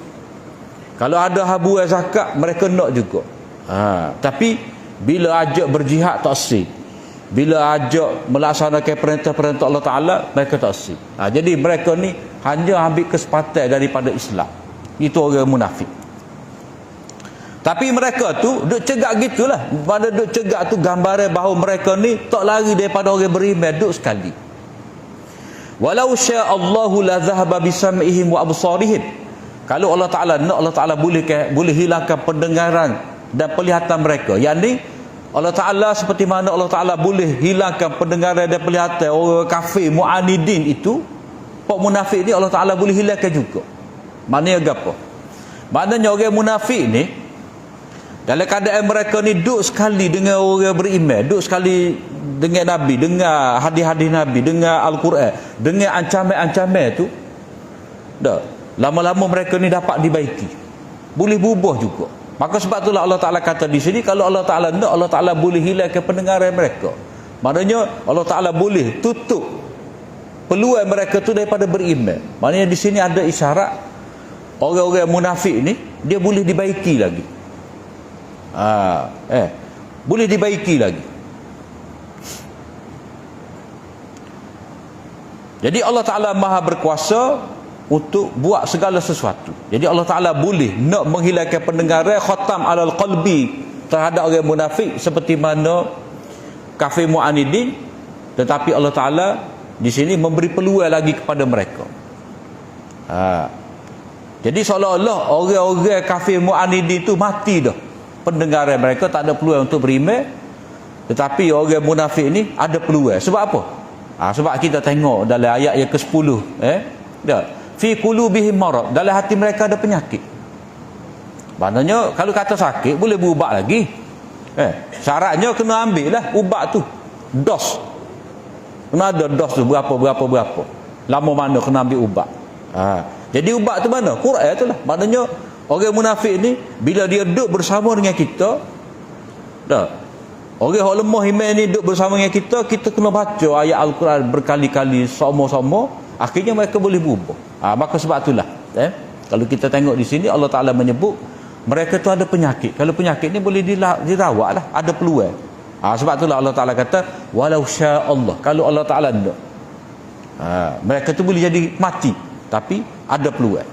Kalau ada habu zakat, mereka nak juga. Tapi bila ajak berjihad tak sih. Bila ajak melaksanakan perintah-perintah Allah Ta'ala, mereka tak sih. Jadi mereka ni hanya ambil kesempatan daripada Islam. Itu orang munafik. Tapi mereka tu duk cegak gitulah. Pada duk cegak tu gambaran bahawa mereka ni tak lari daripada orang beriman, duk sekali. Walau sya'allahu la dhahaba bisam'ihim wa absarihim. Kalau Allah Ta'ala nak, Allah Ta'ala boleh hilangkan pendengaran dan penglihatan mereka. Yang ni Allah Ta'ala seperti mana Allah Ta'ala boleh hilangkan pendengaran dan penglihatan orang kafir mu'anidin itu, pak munafik ni Allah Ta'ala boleh hilangkan juga. Maknanya apa? Maknanya orang munafik ni dalam keadaan mereka ni duduk sekali dengan orang beriman, duduk sekali dengan Nabi, dengan hadis-hadis Nabi, dengan Al-Quran, dengan ancaman-ancaman tu, dah lama-lama mereka ni dapat dibaiki, boleh berubah juga. Maka sebab itulah Allah Ta'ala kata di sini, kalau Allah Ta'ala nak, Allah Ta'ala boleh hilangkan pendengaran mereka. Maknanya Allah Ta'ala boleh tutup peluang mereka tu daripada beriman. Maknanya di sini ada isyarat orang-orang munafik ni dia boleh dibaiki lagi. Boleh dibaiki lagi. Jadi Allah Ta'ala Maha berkuasa untuk buat segala sesuatu. Jadi Allah Ta'ala boleh nak menghilangkan pendengaran, khatam alal qalbi terhadap orang munafik seperti mana kafir mu'anidin, tetapi Allah Ta'ala di sini memberi peluang lagi kepada mereka. Jadi seolah-olah orang-orang kafir mu'anidin itu mati dah, pendengaran mereka tak ada peluang untuk beriman, tetapi orang munafik ni ada peluang. Sebab apa? Sebab kita tengok dalam ayat yang ke-10, fi qulubihim marad, dalam hati mereka ada penyakit. Maknanya kalau kata sakit boleh berubat lagi. Syaratnya kena ambil lah ubat tu, dos. Kena ada dos tu berapa. Lama mana kena ambil ubat. Jadi ubat tu mana? Quran tu lah. Maknanya orang munafik ni bila dia duduk bersama dengan kita, orang yang lemah iman ni duduk bersama dengan kita kena baca ayat Al-Quran berkali-kali sama-sama, akhirnya mereka boleh berubah. Maka sebab itulah kalau kita tengok di sini Allah Ta'ala menyebut mereka tu ada penyakit. Kalau penyakit ni boleh dirawat lah, ada peluang. Sebab itulah Allah Ta'ala kata walau sya'allah, kalau Allah Ta'ala nak, mereka tu boleh jadi mati tapi ada peluang.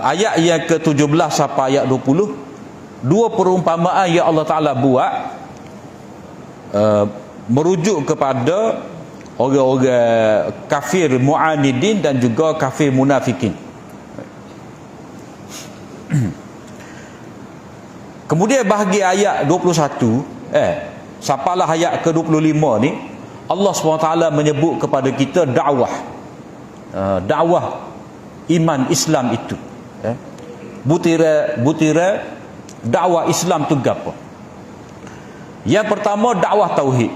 Ayat yang ke-17 sampai ayat 20, dua perumpamaan yang Allah Ta'ala buat merujuk kepada orang-orang kafir mu'anidin dan juga kafir munafikin. Kemudian bahagi ayat 21 sampailah ayat ke-25 ni, Allah SWT menyebut kepada kita dakwah iman Islam itu. Butiran dakwah Islam tu gapo? Yang pertama dakwah tauhid.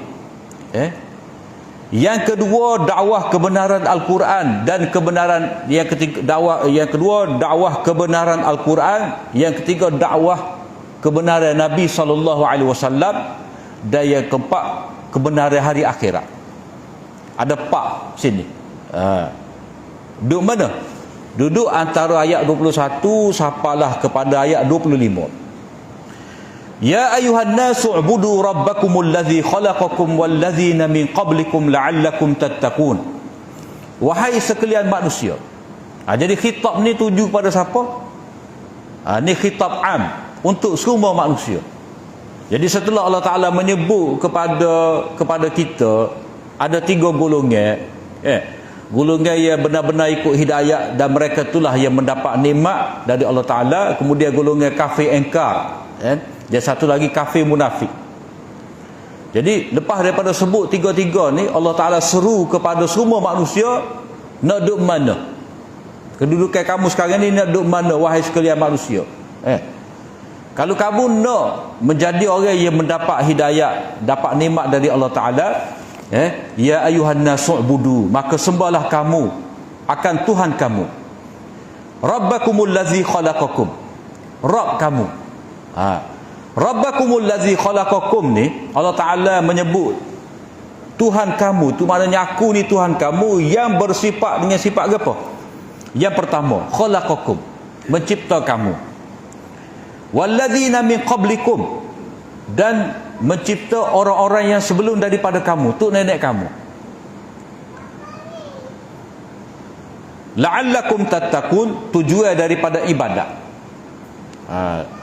Yang kedua dakwah kebenaran Al-Quran dan kebenaran, yang kedua dakwah kebenaran Al-Quran, yang ketiga dakwah kebenaran Nabi SAW, dan yang keempat kebenaran hari akhirat. Ada 4 sini. Duduk mana? Duduk antara ayat 21 sampailah kepada ayat 25. Ya ayuhan nasu ubudu rabbakumul ladzi khalaqakum wal ladzina min qablikum la'allakum tattaqun. Wahai sekalian manusia. Jadi khitab ni tuju pada siapa? Ni khitab am untuk semua manusia. Jadi setelah Allah Ta'ala menyebut kepada kita ada 3 golongan, golongan yang benar-benar ikut hidayah dan mereka itulah yang mendapat nikmat dari Allah Ta'ala. Kemudian golongan kafir engkar, dan satu lagi kafir munafik. Jadi lepas daripada sebut 3 ni, Allah Ta'ala seru kepada semua manusia, nak duduk mana? Kedudukan kamu sekarang ni nak duduk mana wahai sekalian manusia? Kalau kamu nak menjadi orang yang mendapat hidayah, dapat nikmat dari Allah Ta'ala, ya ayuhan nasu'budu, maka sembahlah kamu akan Tuhan kamu, rabbakumul ladzi khalaqakum, Rabb kamu. Rabbakumul ladzi khalaqakum ni Allah Ta'ala menyebut Tuhan kamu, tu maknanya aku ni Tuhan kamu yang bersifat dengan sifat apa? Yang pertama, khalaqakum, mencipta kamu. Walladzina min qablikum, dan mencipta orang-orang yang sebelum daripada kamu, tu nenek kamu. La'allakum tattaqun, tujuan daripada ibadat.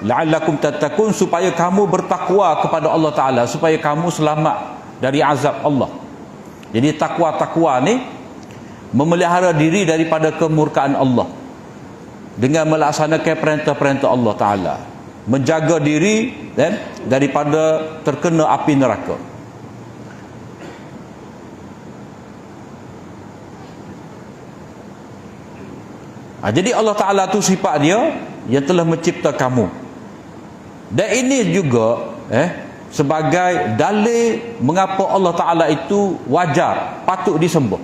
La'allakum tattaqun, supaya kamu bertakwa kepada Allah Ta'ala, supaya kamu selamat dari azab Allah. Jadi takwa ni memelihara diri daripada kemurkaan Allah dengan melaksanakan perintah-perintah Allah Ta'ala, menjaga diri daripada terkena api neraka. Jadi Allah Ta'ala tu sifat dia yang telah mencipta kamu. Dan ini juga sebagai dalil mengapa Allah Ta'ala itu wajar, patut disembah.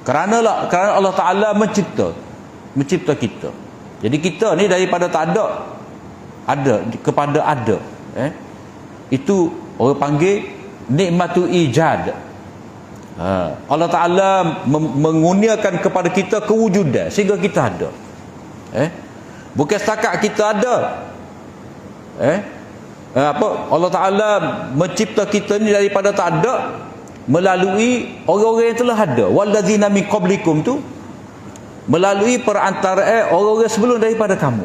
Kerana Allah Ta'ala mencipta kita. Jadi kita ni daripada tak ada kepada ada. Itu orang panggil nikmatu ijad. Allah Ta'ala mengurniakan kepada kita kewujudan sehingga kita ada. Bukan setakat kita ada. Allah Ta'ala mencipta kita ni daripada tak ada melalui orang-orang yang telah ada. Walladzina min qablikum tu melalui perantaraan orang-orang sebelum daripada kamu.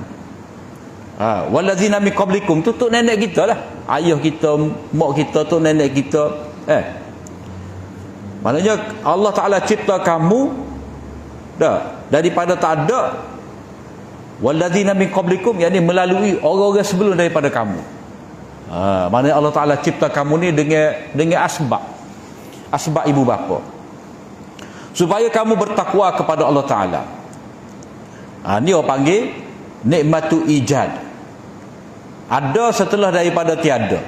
Walladzina min qablikum tu nenek kita lah, ayah kita, mak kita, tu nenek kita. Maknanya Allah Ta'ala cipta kamu daripada tak ada. Walladzina min qablikum, yakni melalui orang-orang sebelum daripada kamu. Maknanya Allah Ta'ala cipta kamu ni dengan asbab ibu bapa, supaya kamu bertakwa kepada Allah Ta'ala. Ni orang panggil nikmatu ijad. Ada setelah daripada tiada.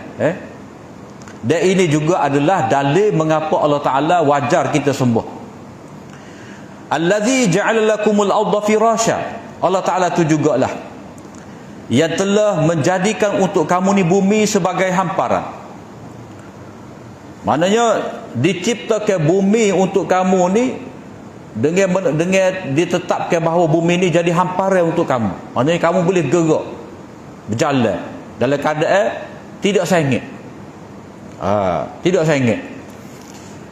Dan ini juga adalah dalil mengapa Allah Ta'ala wajar kita sembah. Allazi ja'ala lakumul arda firasha, Allah Ta'ala tu jugalah yang telah menjadikan untuk kamu ni bumi sebagai hamparan. Maknanya diciptakan bumi untuk kamu ni dengan ditetapkan bahawa bumi ni jadi hamparan untuk kamu. Maknanya kamu boleh gerak, berjalan dalam keadaan tidak sengit. Tidak sengit.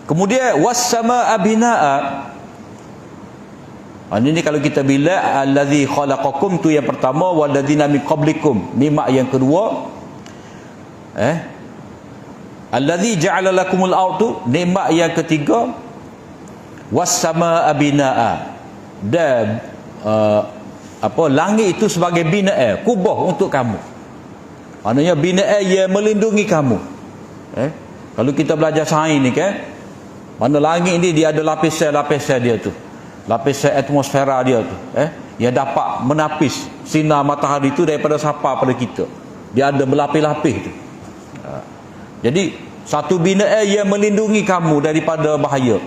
Kemudian was-samaa binaa. Ini kalau kita bila allazi khalaqakum tu yang pertama, walladzina min qablikum nikmat yang kedua. Allazi ja'ala lakumul ardh, nikmat yang ketiga. Was-samaa binaa, dan langit itu sebagai binaan, kubah untuk kamu. Maknanya binaan yang melindungi kamu. Kalau kita belajar sains ni kan, mana langit ni dia ada lapisan-lapisan dia tu, lapisan atmosfera dia tu, yang dapat menapis sinar matahari tu daripada sapa pada kita. Dia ada berlapis-lapis tu. Jadi satu binaan yang melindungi kamu daripada bahaya.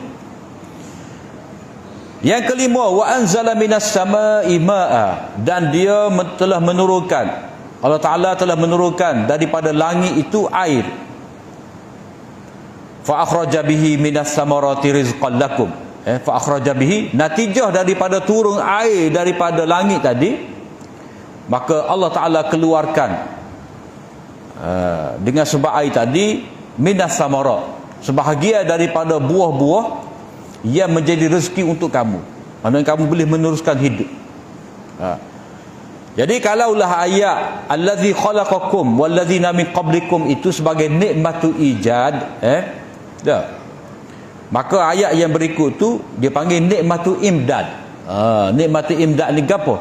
Yang kelima, wa anzala minas samaa'i maa'a, dan dia telah menurunkan, Allah Ta'ala telah menurunkan daripada langit itu air. Fa akhraja bihi minas samarati rizqan lakum. Fa akhraja bihi, natijah daripada turun air daripada langit tadi, maka Allah Ta'ala keluarkan dengan sebab air tadi minas samarat, sebahagian daripada buah-buah yang menjadi rezeki untuk kamu. Maksudnya kamu boleh meneruskan hidup. Jadi kalaulah ayat allazi khalaqakum wallazina min qablikum itu sebagai nikmatu ijad, maka ayat yang berikut tu dia panggil nikmatu imdad. Nikmatu imdad ni apa?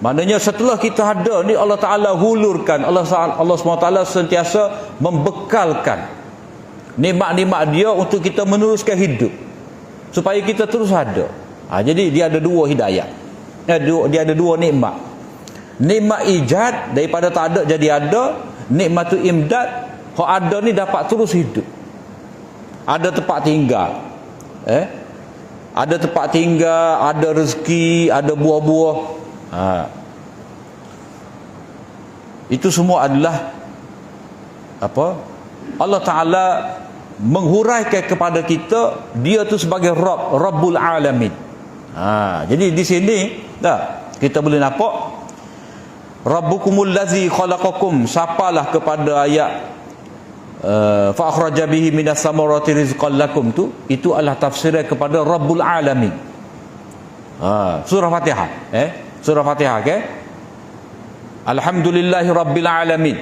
Maknanya setelah kita ada ni, Allah Ta'ala hulurkan, Allah SWT sentiasa membekalkan nikmat-nikmat dia untuk kita meneruskan hidup, supaya kita terus ada. Jadi dia ada dua hidayah. Dia ada dua nikmat. Nikmat ijad, daripada tak ada jadi ada. Nikmatu imdad, kalau ada ni dapat terus hidup. Ada tempat tinggal. Ada tempat tinggal, ada rezeki, ada buah-buah. Itu semua adalah apa? Allah Ta'ala menghuraikan kepada kita dia tu sebagai Rabbul Alamin. Jadi di sini kita boleh nampak Rabbukumul ladzi khalaqakum, siapalah kepada ayat fa akhraja bihi minas samarati rizqan lakum tu, itu adalah tafsirnya kepada Rabbul Alamin. Surah Fatihah, surah Fatihah, Alhamdulillahi Rabbil Alamin.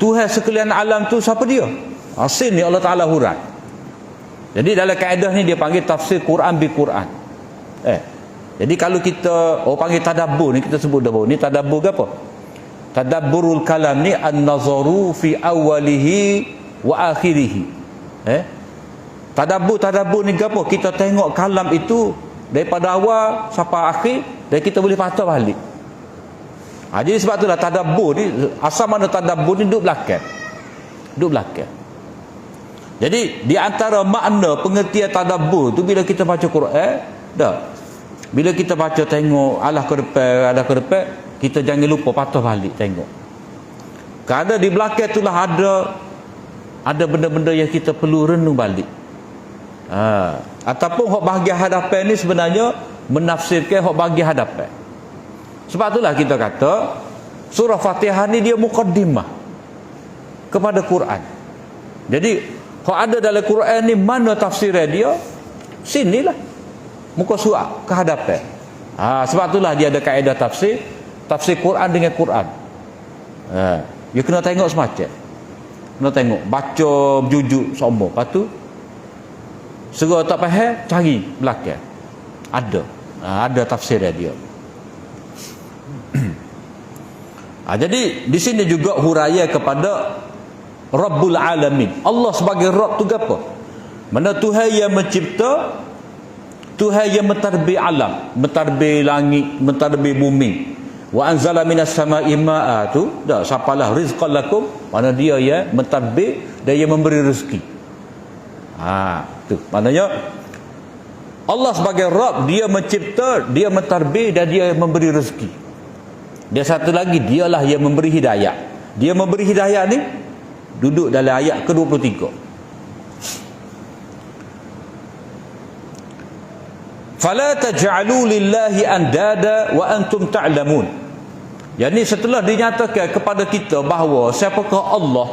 Tuhan sekalian alam tu siapa dia? Asin ni Allah Ta'ala hurai. Jadi dalam kaedah ni dia panggil tafsir Quran bi Quran. Jadi kalau kita panggil tadabbur ni, kita sebut dah baru ni tadabbur ke apa? Tadabburul kalam ni an-nazaru fi awalihi wa akhirihi. Tadabbur ni ke apa? Kita tengok kalam itu daripada awal sampai akhir dan kita boleh patah balik. Jadi sebab itulah tadabbur ni, asal mana tadabbur ni duduk belakang. Jadi di antara makna pengertian tadabbur tu bila kita baca Quran, bila kita baca tengok alah ke depan, kita jangan lupa patah balik tengok. Kerana di belakang itulah ada benda-benda yang kita perlu renung balik. Ataupun hak bahagian hadapan ni sebenarnya menafsirkan hak bahagian hadapan. Sebab itulah kita kata surah Fatihah ni dia muqaddimah kepada Quran. Jadi hak ada dalam Quran ni mana tafsirnya dia, sinilah muka surat ke hadapan. Sebab itulah dia ada kaedah tafsir Quran dengan Quran. Dia kena tengok semacam, kena tengok, baca berjujur sombong, lepas tu segera tak faham cari belakang, ada tafsirnya dia. Jadi di sini juga huraya kepada Rabbul Alamin. Allah sebagai Rabb tu apa? Mana Tuhan yang mencipta, Tuhan yang mentadbir alam, mentadbir langit, mentadbir bumi. Wa anzala minas sama'i ma'a tu, siapalah rizqan lakum, mana dia yang mentadbir dan yang memberi rezeki. Tu maknanya Allah sebagai Rabb, dia mencipta, dia mentadbir dan dia yang memberi rezeki. Dia satu lagi, dialah yang memberi hidayah. Dia memberi hidayah ni duduk dalam ayat ke-23. Fala taj'alu lillahi andada wa antum ta'lamun. Jadi setelah dinyatakan kepada kita bahawa siapakah Allah,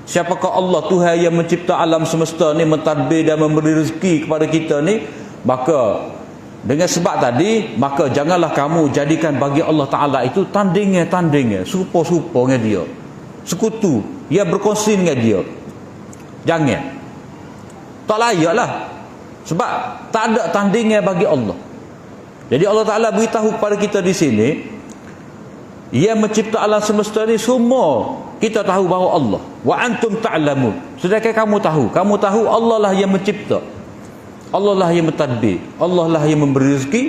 siapakah Allah Tuhan yang mencipta alam semesta ni, mentadbir dan memberi rezeki kepada kita ni, maka dengan sebab tadi, maka janganlah kamu jadikan bagi Allah Ta'ala itu tandingan, serupa-serupa dengan dia, sekutu yang berkongsi dengan dia. Jangan, tak layaklah, sebab tak ada tandingan bagi Allah. Jadi Allah Ta'ala beritahu kepada kita di sini, yang mencipta alam semesta ni semua kita tahu bahawa Allah. Wa antum ta'lamun. Sedangkan kamu tahu Allah lah yang mencipta, Allah lah yang mentadbir, Allah lah yang memberi rezeki.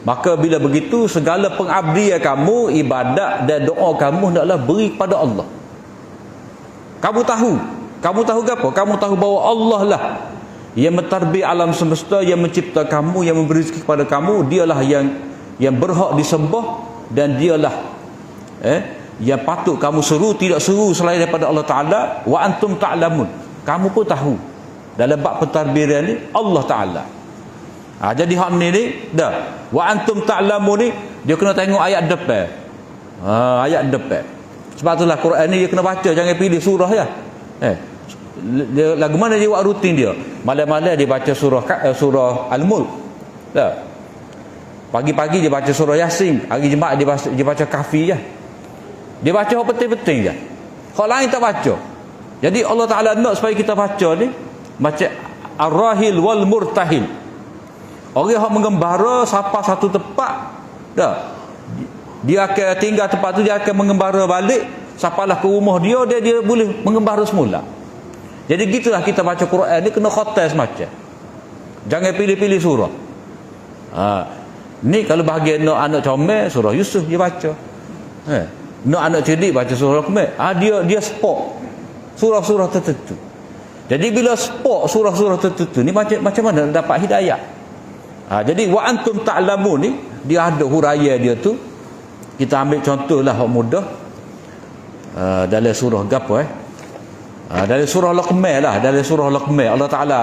Maka bila begitu, segala pengabdian kamu, ibadat dan doa kamu hendaklah beri kepada Allah. Kamu tahu apa? Kamu tahu bahawa Allah lah yang mentadbir alam semesta, yang mencipta kamu, yang memberi rezeki kepada kamu. Dialah yang berhak disembah, dan dialah yang patut kamu seru, tidak seru selain daripada Allah Ta'ala. Wa antum ta'lamun. Kamu pun tahu dalam bab pentadbiran ni Allah Ta'ala. Jadi hak ni wa antum ta'lamun ni dia kena tengok ayat depan. Ayat depan. Sebab itulah Quran ni dia kena baca, jangan pilih surah ya. Dia lagu mana dia buat rutin dia. Malam-malam dia baca surah Al-Mulk. Pagi-pagi dia baca surah Yasin, hari Jumaat dia baca Kahfi je. Dia baca hak penting-penting je. Hak lain tak baca. Jadi Allah Ta'ala nak supaya kita baca ni macam Ar-Rahil wal Murtahil. Orang yang mengembara sampai satu tempat, dia akan tinggal tempat tu, dia akan mengembara balik sampailah ke rumah dia boleh mengembara semula. Jadi gitulah kita baca Quran ni, kena khatam semacam. Jangan pilih-pilih surah. Ni kalau bahagian nak anak comel, surah Yusuf dia baca. Nak anak cerdik, baca surah Luqman. Dia spot surah-surah tertentu. Jadi bila spot surah-surah tertentu ni, macam mana nak dapat hidayah? Jadi wa antum ta'lamun ni dia ada huraian dia tu. Kita ambil contohlah hak mudah dalam surah gapo Dari surah Luqman lah, dari surah Luqman Allah Ta'ala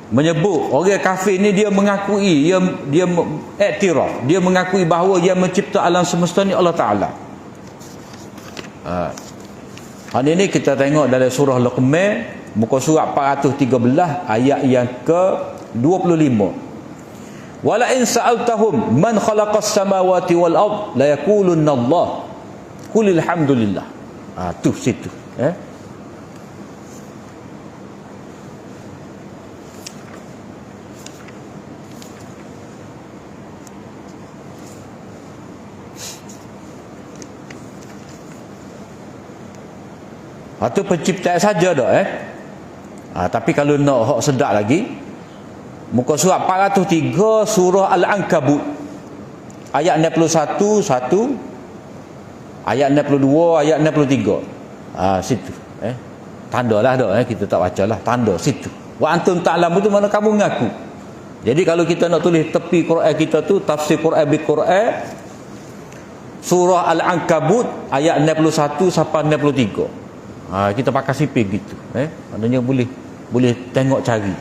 menyebut orang kafir ni dia mengakui, dia iktiraf, dia mengakui bahawa yang mencipta alam semesta ni Allah Ta'ala. Hari ni kita tengok dari surah Luqman muka surat 413 ayat yang ke-25. Wala in sa'altahum man khalaqas samawati wal ard la yaqulunna Allah qul alhamdulillah. Tu situ Itu penciptaan saja dah tapi kalau nak hak sedap lagi, muka surat 403 surah Al-Ankabut ayat 61 ayat 62 ayat 63. Situ tandalah dah kita tak bacalah, tanda situ. Wa antum ta'lamu tu mana kamu mengaku. Jadi kalau kita nak tulis tepi Quran kita tu tafsir Quran bil Quran surah Al-Ankabut ayat 61 sampai 63. Kita pakai sipir gitu maknanya boleh tengok cari.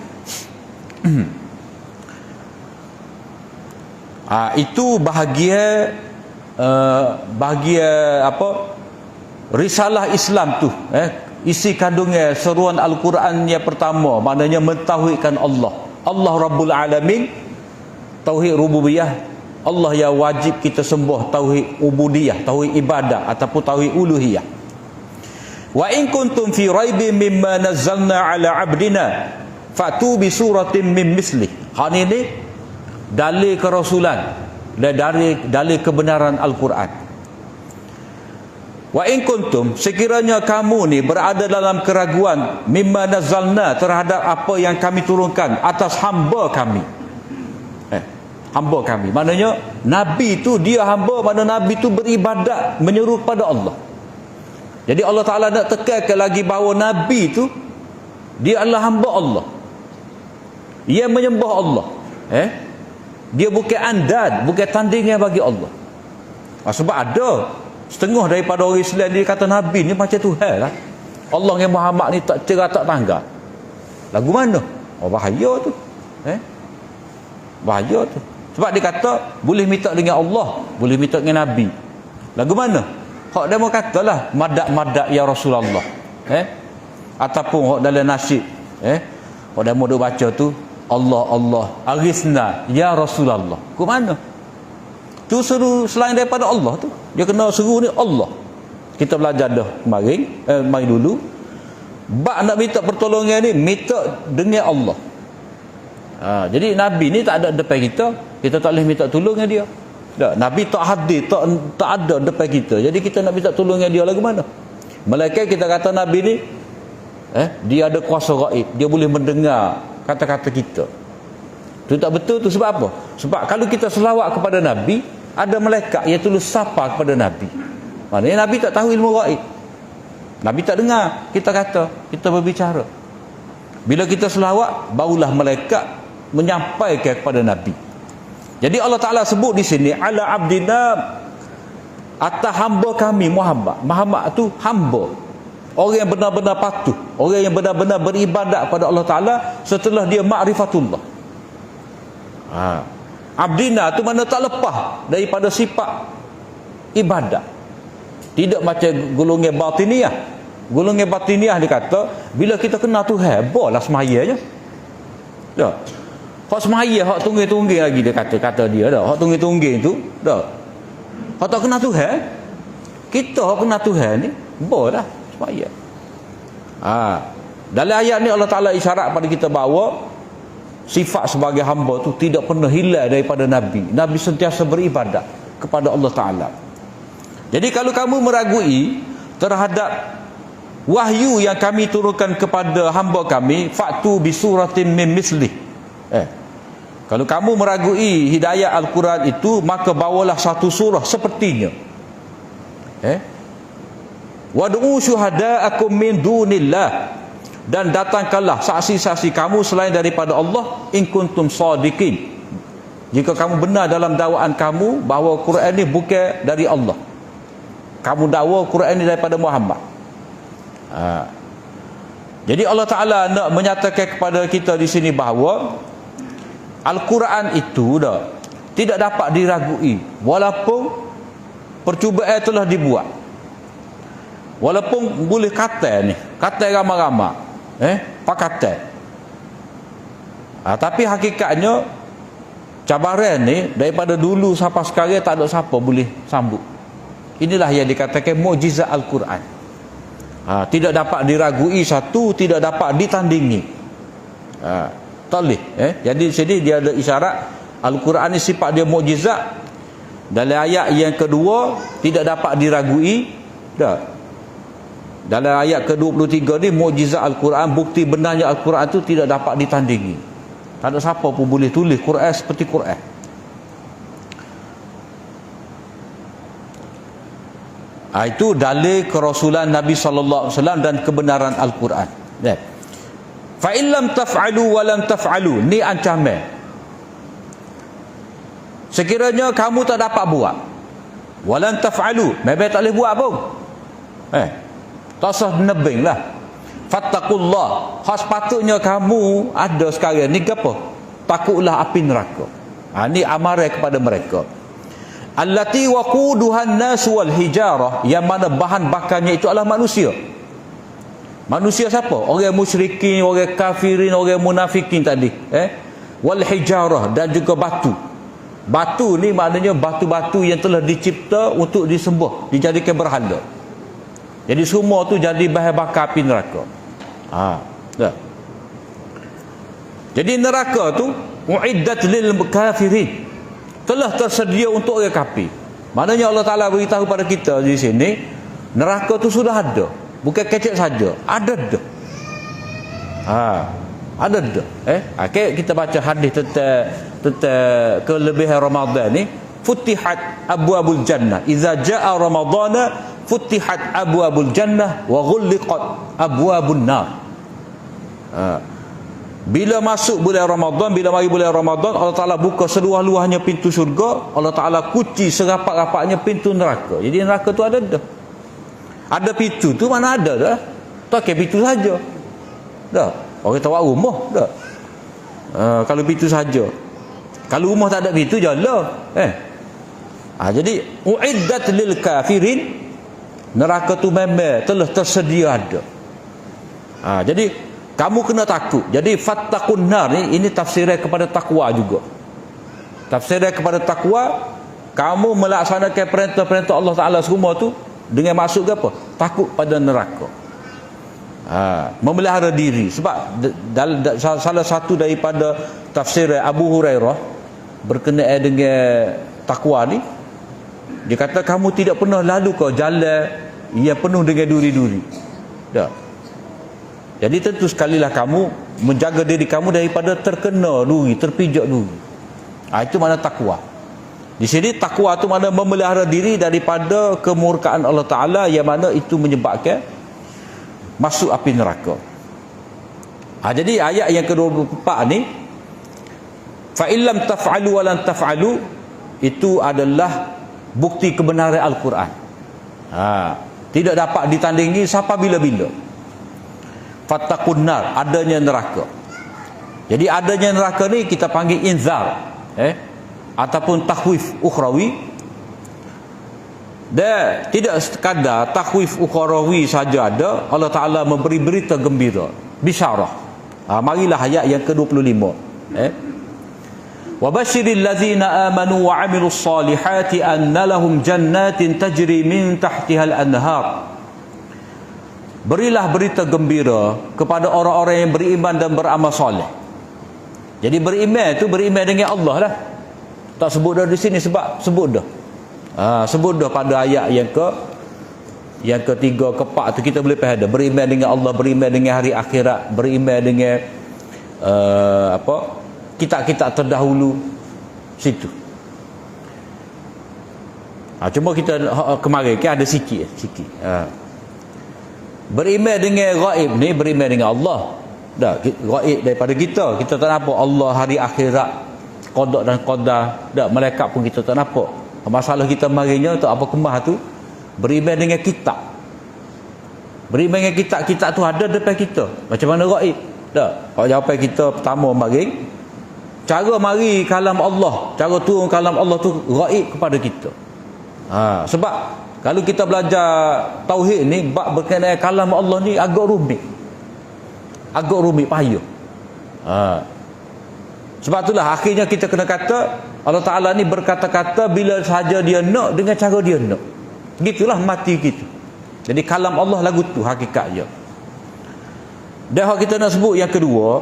Itu bahagia risalah Islam tu isi kandungnya seruan Al-Quran yang pertama, maknanya mentauhidkan Allah Rabbul Alamin, tauhid rububiyah. Allah yang wajib kita sembah, tauhid ubudiyah, tauhid ibadah ataupun tauhid uluhiyah. Wa in kuntum fi raibin mimma nazzalna ala abdina fa'tu bi suratin min mislih. Ini dalil kerasulan dan dalil kebenaran Al-Quran. Wa in kuntum, sekiranya kamu ni berada dalam keraguan mimma nazzalna, terhadap apa yang kami turunkan atas hamba kami. Hamba kami maknanya nabi tu dia hamba, mana nabi tu beribadat menyeru kepada Allah. Jadi Allah Ta'ala nak tekankan lagi bahawa nabi tu dia adalah hamba Allah, ia menyembah Allah. Dia bukan andad, bukan tandingan bagi Allah. Sebab ada setengah daripada orang Islam dia kata nabi ni macam Tuhan lah, Allah dengan Muhammad ni tak cerah tak tangga. Lagu mana? Bahaya tu. Bahaya tu. Sebab dia kata boleh minta dengan Allah, boleh minta dengan nabi. Lagu mana? Hak dia mau katalah madak-madak ya Rasulullah. Ataupun hak dalam nasyid hak dia mau duk baca tu Allah aghithna ya Rasulullah. Ke mana? Tu seru selain daripada Allah tu. Dia kena seru ni Allah. Kita belajar dah mari dulu. Bak nak minta pertolongan ni minta dengan Allah. Jadi nabi ni tak ada depan kita tak boleh minta tolong dengan dia. Nabi tak hadir, tak ada depan kita. Jadi kita nak minta tolong dengan dia lagu mana? Malaikat kita kata nabi ni dia ada kuasa gaib, dia boleh mendengar kata-kata kita. Itu tak betul tu. Sebab apa? Sebab kalau kita selawat kepada nabi, ada malaikat yang tulis sapa kepada nabi. Maknanya nabi tak tahu ilmu gaib. Nabi tak dengar kita kata, kita berbicara. Bila kita selawat, barulah malaikat menyampaikan kepada nabi. Jadi Allah Ta'ala sebut di sini ala abdina, atas hamba kami Muhammad. Muhammad tu hamba, orang yang benar-benar patuh, orang yang benar-benar beribadat pada Allah Ta'ala setelah dia ma'rifatullah. Abdina tu mana tak lepas daripada sifat ibadat. Tidak macam golongan batiniah. Golongan batiniah dia kata bila kita kenal Tuhan, bolehlah semaya je. Hak semaya, hak tunggil-tunggil lagi dia kata dia dah. Hak tunggil-tunggil tu dah. Hak tak kenal Tuhan, kita hak kenal Tuhan ni bolehlah semaya. Dalam ayat ni Allah Ta'ala isyarat pada kita bahawa sifat sebagai hamba tu tidak pernah hilang daripada Nabi. Nabi sentiasa beribadat kepada Allah Ta'ala. Jadi kalau kamu meragui terhadap wahyu yang kami turunkan kepada hamba kami, fa'tu bi suratin min mislih. Kalau kamu meragui hidayah Al-Quran itu, maka bawalah satu surah sepertinya. Wad'u syuhada'akum min dunillah, dan datangkanlah saksi-saksi kamu selain daripada Allah, in kuntum sadiqin, jika kamu benar dalam dakwaan kamu bahawa Quran ni bukan dari Allah. Kamu dakwa Quran ni daripada Muhammad. Jadi Allah Ta'ala nak menyatakan kepada kita di sini bahawa Al-Quran itu tidak dapat diragui walaupun percubaan telah dibuat. Walaupun boleh kata ramai-ramai, pakatan. Tapi hakikatnya cabaran ni daripada dulu sampai sekarang tak ada siapa boleh sambut. Inilah yang dikatakan mukjizat Al-Quran. Tidak dapat diragui satu, tidak dapat ditandingi. Tak boleh. Jadi sini dia ada isyarat Al-Quran ni sifat dia mukjizat. Dalam ayat yang kedua tidak dapat diragui. Dalam ayat ke-23 ni mukjizat Al-Quran, bukti benarnya Al-Quran tu tidak dapat ditandingi. Tak ada siapa pun boleh tulis Quran seperti Quran. Itu dalil kerasulan Nabi sallallahu alaihi wasallam dan kebenaran Al-Quran. Fa in lam taf'alu wa lam taf'alu, ni ancaman. Sekiranya kamu tak dapat buat, wa lam taf'alu, memang tak boleh buat pun. Tak usah nebing lah. Fattaqullah, khas patutnya kamu ada sekarang ni apa? Takutlah api neraka. Ni amaran kepada mereka. Allati waquduhan nas wal hijarah, yang mana bahan bakarnya itu adalah manusia. Manusia siapa? Orang musyrikin, orang kafirin, orang munafikin tadi. Wal hijarah, dan juga batu. Batu ni maknanya batu-batu yang telah dicipta untuk disembah, dijadikan berhala. Jadi semua tu jadi bahan bakar api neraka. Jadi neraka tu muiddat lil kafirin, telah tersedia untuk orang kafir. Maknanya Allah Ta'ala beritahu pada kita di sini, neraka tu sudah ada. Bukan kecil saja, ada dah. Ada dah. Kita baca hadis tentang kelebihan Ramadan ni. Futihat abwabul jannah. Iza jaa Ramadana futihat abwabul jannah wa ghulliqat abwabun nar. Bila masuk bulan Ramadan, bila mari bulan Ramadan, Allah Ta'ala buka seluas-luasnya pintu syurga, Allah Ta'ala kunci serapat-rapatnya pintu neraka. Jadi neraka tu ada dah. Ada pintu tu mana ada dah. Tak kira pintu saja. Dah. Orang tawar rumah dah. Kalau pintu saja. Kalau rumah tak ada pintu jalan. Jadi uiddat lil kafirin, neraka tu memang telah tersedia ada. Jadi kamu kena takut. Jadi fattaqun nar ni, ini tafsiran kepada takwa juga. Tafsiran kepada takwa, kamu melaksanakan perintah-perintah Allah Ta'ala semua tu dengan maksud apa? Takut pada neraka. Memelihara diri. Sebab salah satu daripada tafsiran Abu Hurairah berkenaan dengan takwa ni, dia kata kamu tidak pernah lalu ke jalan yang penuh dengan duri-duri. Tak. Jadi tentu sekalilah kamu menjaga diri kamu daripada terkena duri, terpijak duri. Itu makna takwa. Di sini takwa itu makna memelihara diri daripada kemurkaan Allah Ta'ala, yang mana itu menyebabkan masuk api neraka. Jadi ayat yang ke-24 ni, fa illam taf'alu wa lan taf'alu, itu adalah bukti kebenaran Al-Quran. Tidak dapat ditandingi sampai bila-bila. Fattaqun nar, adanya neraka. Jadi adanya neraka ni kita panggil inzar, ataupun takhwif ukhrawi. Dan tidak sekadar takhwif ukhrawi saja ada, Allah Ta'ala memberi berita gembira, bisyarah. Marilah ayat yang ke-25. Wa basyiril ladzina amanu wa 'amilus solihati anna lahum jannatin tajri min tahtihal anhar. Berilah berita gembira kepada orang-orang yang beriman dan beramal soleh. Jadi beriman itu beriman dengan Allah lah. Tak sebut dah di sini sebab sebut dah. Sebut dah pada ayat yang ketiga, keempat tu kita boleh faham dah. Beriman dengan Allah, beriman dengan hari akhirat, beriman dengan kitab-kitab terdahulu situ. Cuma kita kemarin kan ada sikit. Beriman dengan ghaib ni, beriman dengan Allah. Dah, ghaib daripada kita tak nampak. Allah, hari akhirat, qada dan qadar, dah, malaikat pun kita tak nampak. Masalah kita marinya tak apa kemah tu, beriman dengan kitab. Beriman dengan kitab-kitab tu ada depan kita. Macam mana gaib? Tak. Kalau jawapan kita pertama mari, cara mari kalam Allah, cara turun kalam Allah tu gaib kepada kita. Sebab kalau kita belajar tauhid ni, bab berkenaan kalam Allah ni agak rumit. Agak rumit payah. Sebab itulah akhirnya kita kena kata Allah Ta'ala ni berkata-kata bila sahaja dia nak, dengan cara dia nak. Gitulah mati kita. Jadi kalam Allah lagu tu hakikatnya. Dan hak kita nak sebut yang kedua,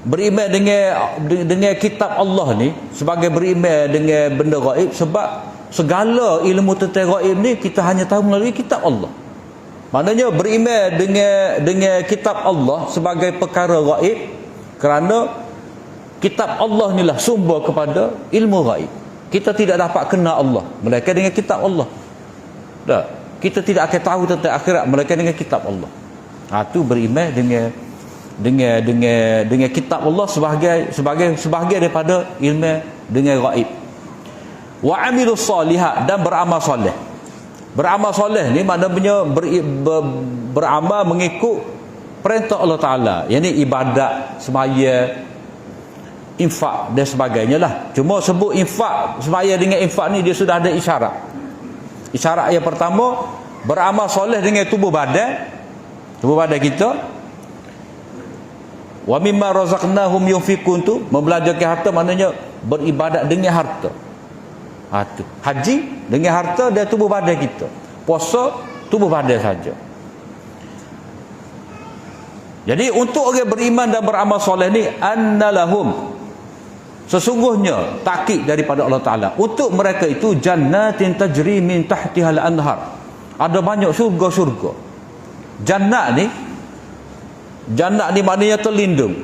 beriman dengan kitab Allah ni sebagai beriman dengan benda gaib, sebab segala ilmu tentang gaib ni kita hanya tahu melalui kitab Allah. Maknanya beriman dengan kitab Allah sebagai perkara gaib, kerana kitab Allah inilah sumber kepada ilmu gaib. Kita tidak dapat kenal Allah melainkan dengan kitab Allah. Tak. Kita tidak akan tahu tentang akhirat melainkan dengan kitab Allah. Tu beriman dengan kitab Allah sebagai daripada ilmu dengan gaib. Wa amilus solihat, dan beramal soleh. Beramal soleh ni maknanya beramal mengikut perintah Allah Ta'ala, yakni ibadat, semaya, infak dan sebagainya lah. Cuma sebut infak, semaya dengan infak ni dia sudah ada isyarat. Isyarat yang pertama, beramal soleh dengan tubuh badan kita. Wa mimma razaqnahum yunfikun tu, membelajarkan harta maknanya beribadat dengan harta. Haji dengan harta dan tubuh badan kita. Puasa tubuh badan saja. Jadi untuk orang beriman dan beramal soleh ni, annalahum, sesungguhnya takkid daripada Allah Ta'ala, untuk mereka itu jannatin tajri min tahtihal anhar, ada banyak syurga-syurga. Jannat ni maknanya terlindung.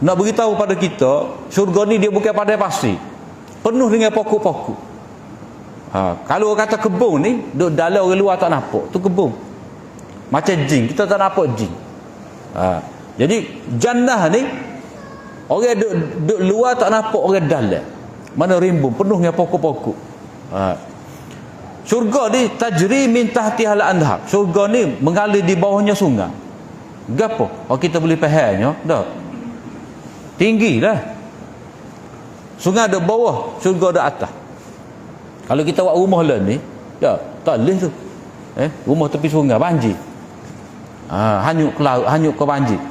Nak beritahu pada kita, syurga ni dia bukan padai pasir, penuh dengan pokok-pokok. Kalau kata kebun ni, duduk dalam orang luar tak nampak, tu kebun. Macam jin, kita tak nampak jin. Jadi jannah ni, orang duduk luar tak nampak orang dalam. Mana rimbun, penuh dengan pokok-pokok. Syurga ni tajri min tahtihal anhar. Syurga ni mengalir di bawahnya sungai. Gapo? Oh, kita boleh fahamnya dah. Tinggilah. Sungai ada bawah, syurga ada atas. Kalau kita buat rumah lah ni, tak boleh tu. Rumah tepi sungai banjir. Hanyut ke laut, hanyut ke banjir.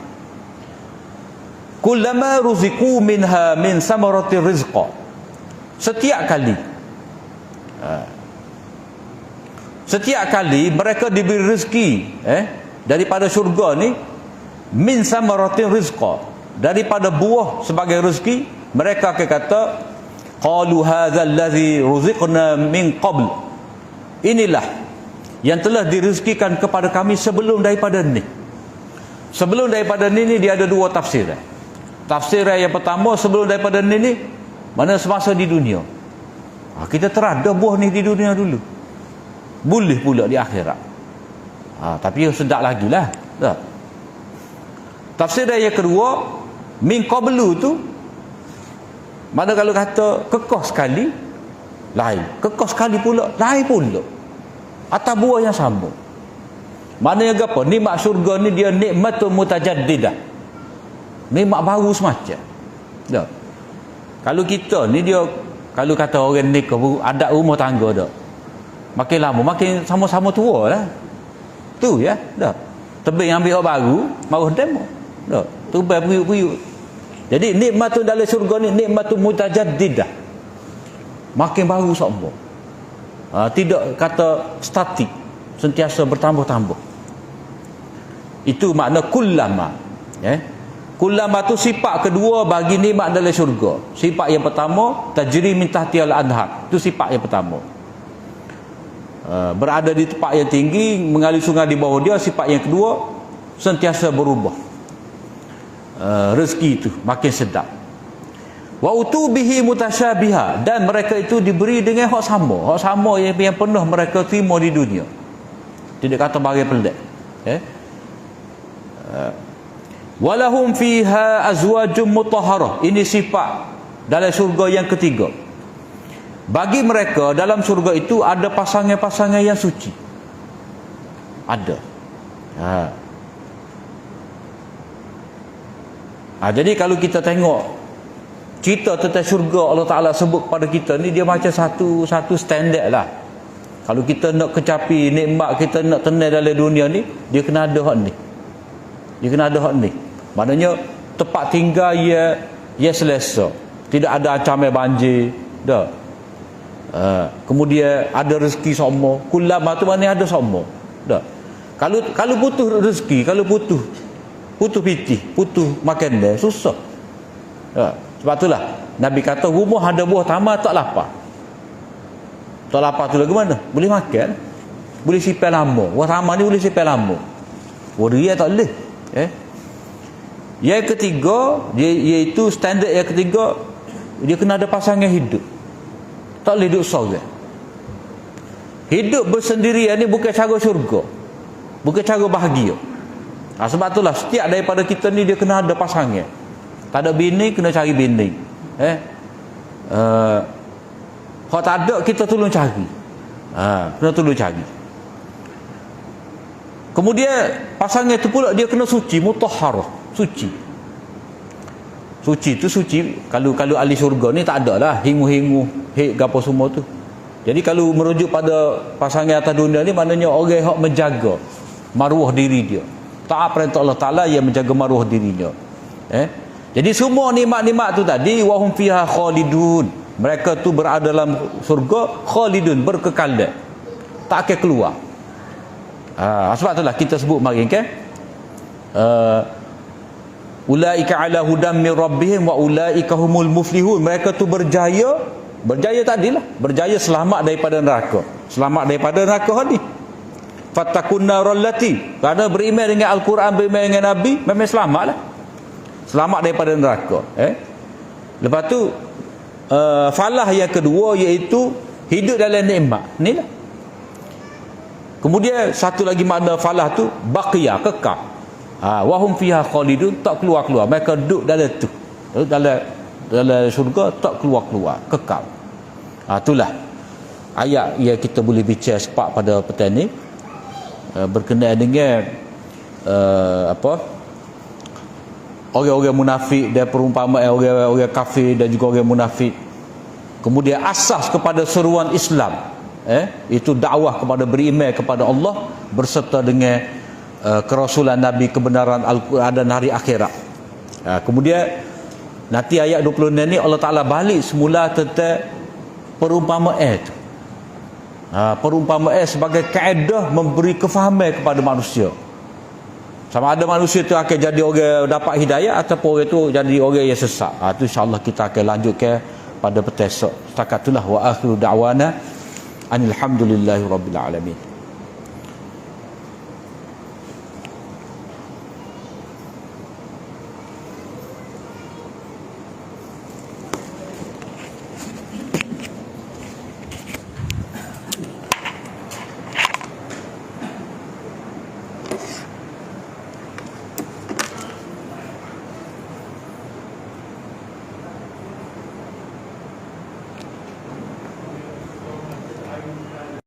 Kullama ruziqu minha min samarati rizqa. Setiap kali mereka diberi rezeki daripada syurga ni, min samaratin rizqa, daripada buah sebagai rezeki, mereka akan kata qalu hadzal ladzi ruziqna min qabl, inilah yang telah direzekikan kepada kami sebelum daripada ni. Sebelum daripada ni dia ada dua tafsir. Tafsir yang pertama, sebelum daripada ni mana semasa di dunia. Kita terada buah ni di dunia dulu, boleh pula di akhirat. Tapi sedap lagi lah. Tafsir yang kedua, min qablu tu, mana kalau kata kekal sekali, lain. Kekal sekali pula, lain pula. Atas buah yang sama. Maknanya apa? Nikmat syurga ni dia nikmatun mutajaddidah. Nikmat baru semacam. Kalau kita ni dia, kalau kata orang nikah, adat rumah tangga dah, makin lama makin sama-sama tua lah. Tu ya, dah. Tebing ambil orang baru, maruh demo. Dah. Tubai periuk-periuk. Jadi nikmatun dalam syurga ni nikmatun mutajaddidah. Makin baru semua. Tidak kata statik, sentiasa bertambah-tambah. Itu makna kullama. Kullama tu sifat kedua bagi nikmat dalam syurga. Sifat yang pertama, tajri min tahtihal anhar. Itu sifat yang pertama. Berada di tempat yang tinggi, mengalir sungai di bawah dia. Sifat yang kedua, sentiasa berubah. Rezeki itu makin sedap. Wa utubihi mutasyabiha, dan mereka itu diberi dengan hak sama. Hak sama yang pernah mereka terima di dunia. Tidak kata barang pelik. Walahum fiha azwajum mutahharah. Ini sifat dalam syurga yang ketiga. Bagi mereka dalam syurga itu ada pasangan-pasangan yang suci. Ada. Jadi kalau kita tengok cerita tentang syurga Allah Ta'ala sebut kepada kita ni, dia macam satu standard lah. Kalau kita nak kecapi nikmat, kita nak tenang dalam dunia ni, dia kena ada hak ni. Dia kena ada hak ni. Maknanya tempat tinggal ia selesa. Tidak ada ancaman banjir. Dah. Kemudian ada rezeki semua. Kulama tu mana ada semua. Dah. Kalau putus rezeki, kalau putus pitih, putus makan dia, susah. Sebab itulah Nabi kata rumah ada buah tamar tak lapar. Tak lapar tu lagu mana? Boleh makan, boleh simpan lama. Buah tamar ni boleh simpan lama. Dia tak boleh. Yang ketiga, iaitu standard yang ketiga, dia kena ada pasangan hidup. Tak boleh duduk seorang. Hidup bersendirian ni bukan cara syurga, bukan cara bahagia. Sebab itulah setiap daripada kita ni dia kena ada pasangan. Tak ada bini, kena cari bini. Kalau tak ada, kita tolong cari. Kena tolong cari. Kemudian pasangan tu pula dia kena suci, mutahharah, suci. Suci tu suci. Kalau ahli syurga ni tak ada lah hingu-hingu, gapo semua tu. Jadi kalau merujuk pada pasangan atas dunia ni, maknanya orang yang menjaga maruah diri dia. Taat perintah Allah Ta'ala yang menjaga maruah dirinya. Jadi semua nikmat-nikmat tu tadi, wahum fiha khalidun. Mereka tu berada dalam surga khalidun, berkekal. Tak akan keluar. Sebab itulah kita sebut mari kan. Ulaika ala hudam min rabbihim wa ulaika humul muflihun. Mereka tu berjaya tadilah, berjaya selamat daripada neraka. Selamat daripada neraka ni. Fattakun narallati. Kerana beriman dengan Al-Quran, beriman dengan Nabi, memang selamatlah. Selamat daripada neraka. Lepas tu falah yang kedua iaitu hidup dalam nikmat. Inilah. Kemudian satu lagi makna falah tu baqiyah, kekal. Wahum fiha khalidun, tak keluar-keluar. Mereka duduk dalam tu. Dalam syurga tak keluar-keluar, kekal. Itulah ayat yang kita boleh bincang sepak pada petang ni berkenaan dengan orang-orang munafik dan perumpamaan orang-orang kafir dan juga orang munafik. Kemudian asas kepada seruan Islam, itu dakwah kepada beriman kepada Allah berserta dengan kerasulan Nabi, kebenaran Al-Quran dan hari akhirat. Kemudian nanti ayat 26 ni Allah Ta'ala balik semula tentang perumpamaan itu. Perumpamaan sebagai kaedah memberi kefahaman kepada manusia. Sama ada manusia itu akan jadi orang dapat hidayah ataupun orang itu jadi orang yang sesat. Itu insya-Allah kita akan lanjutkan pada petang esok. Setakat itulah wa akhiru da'wana anil hamdulillahi rabbil alamin.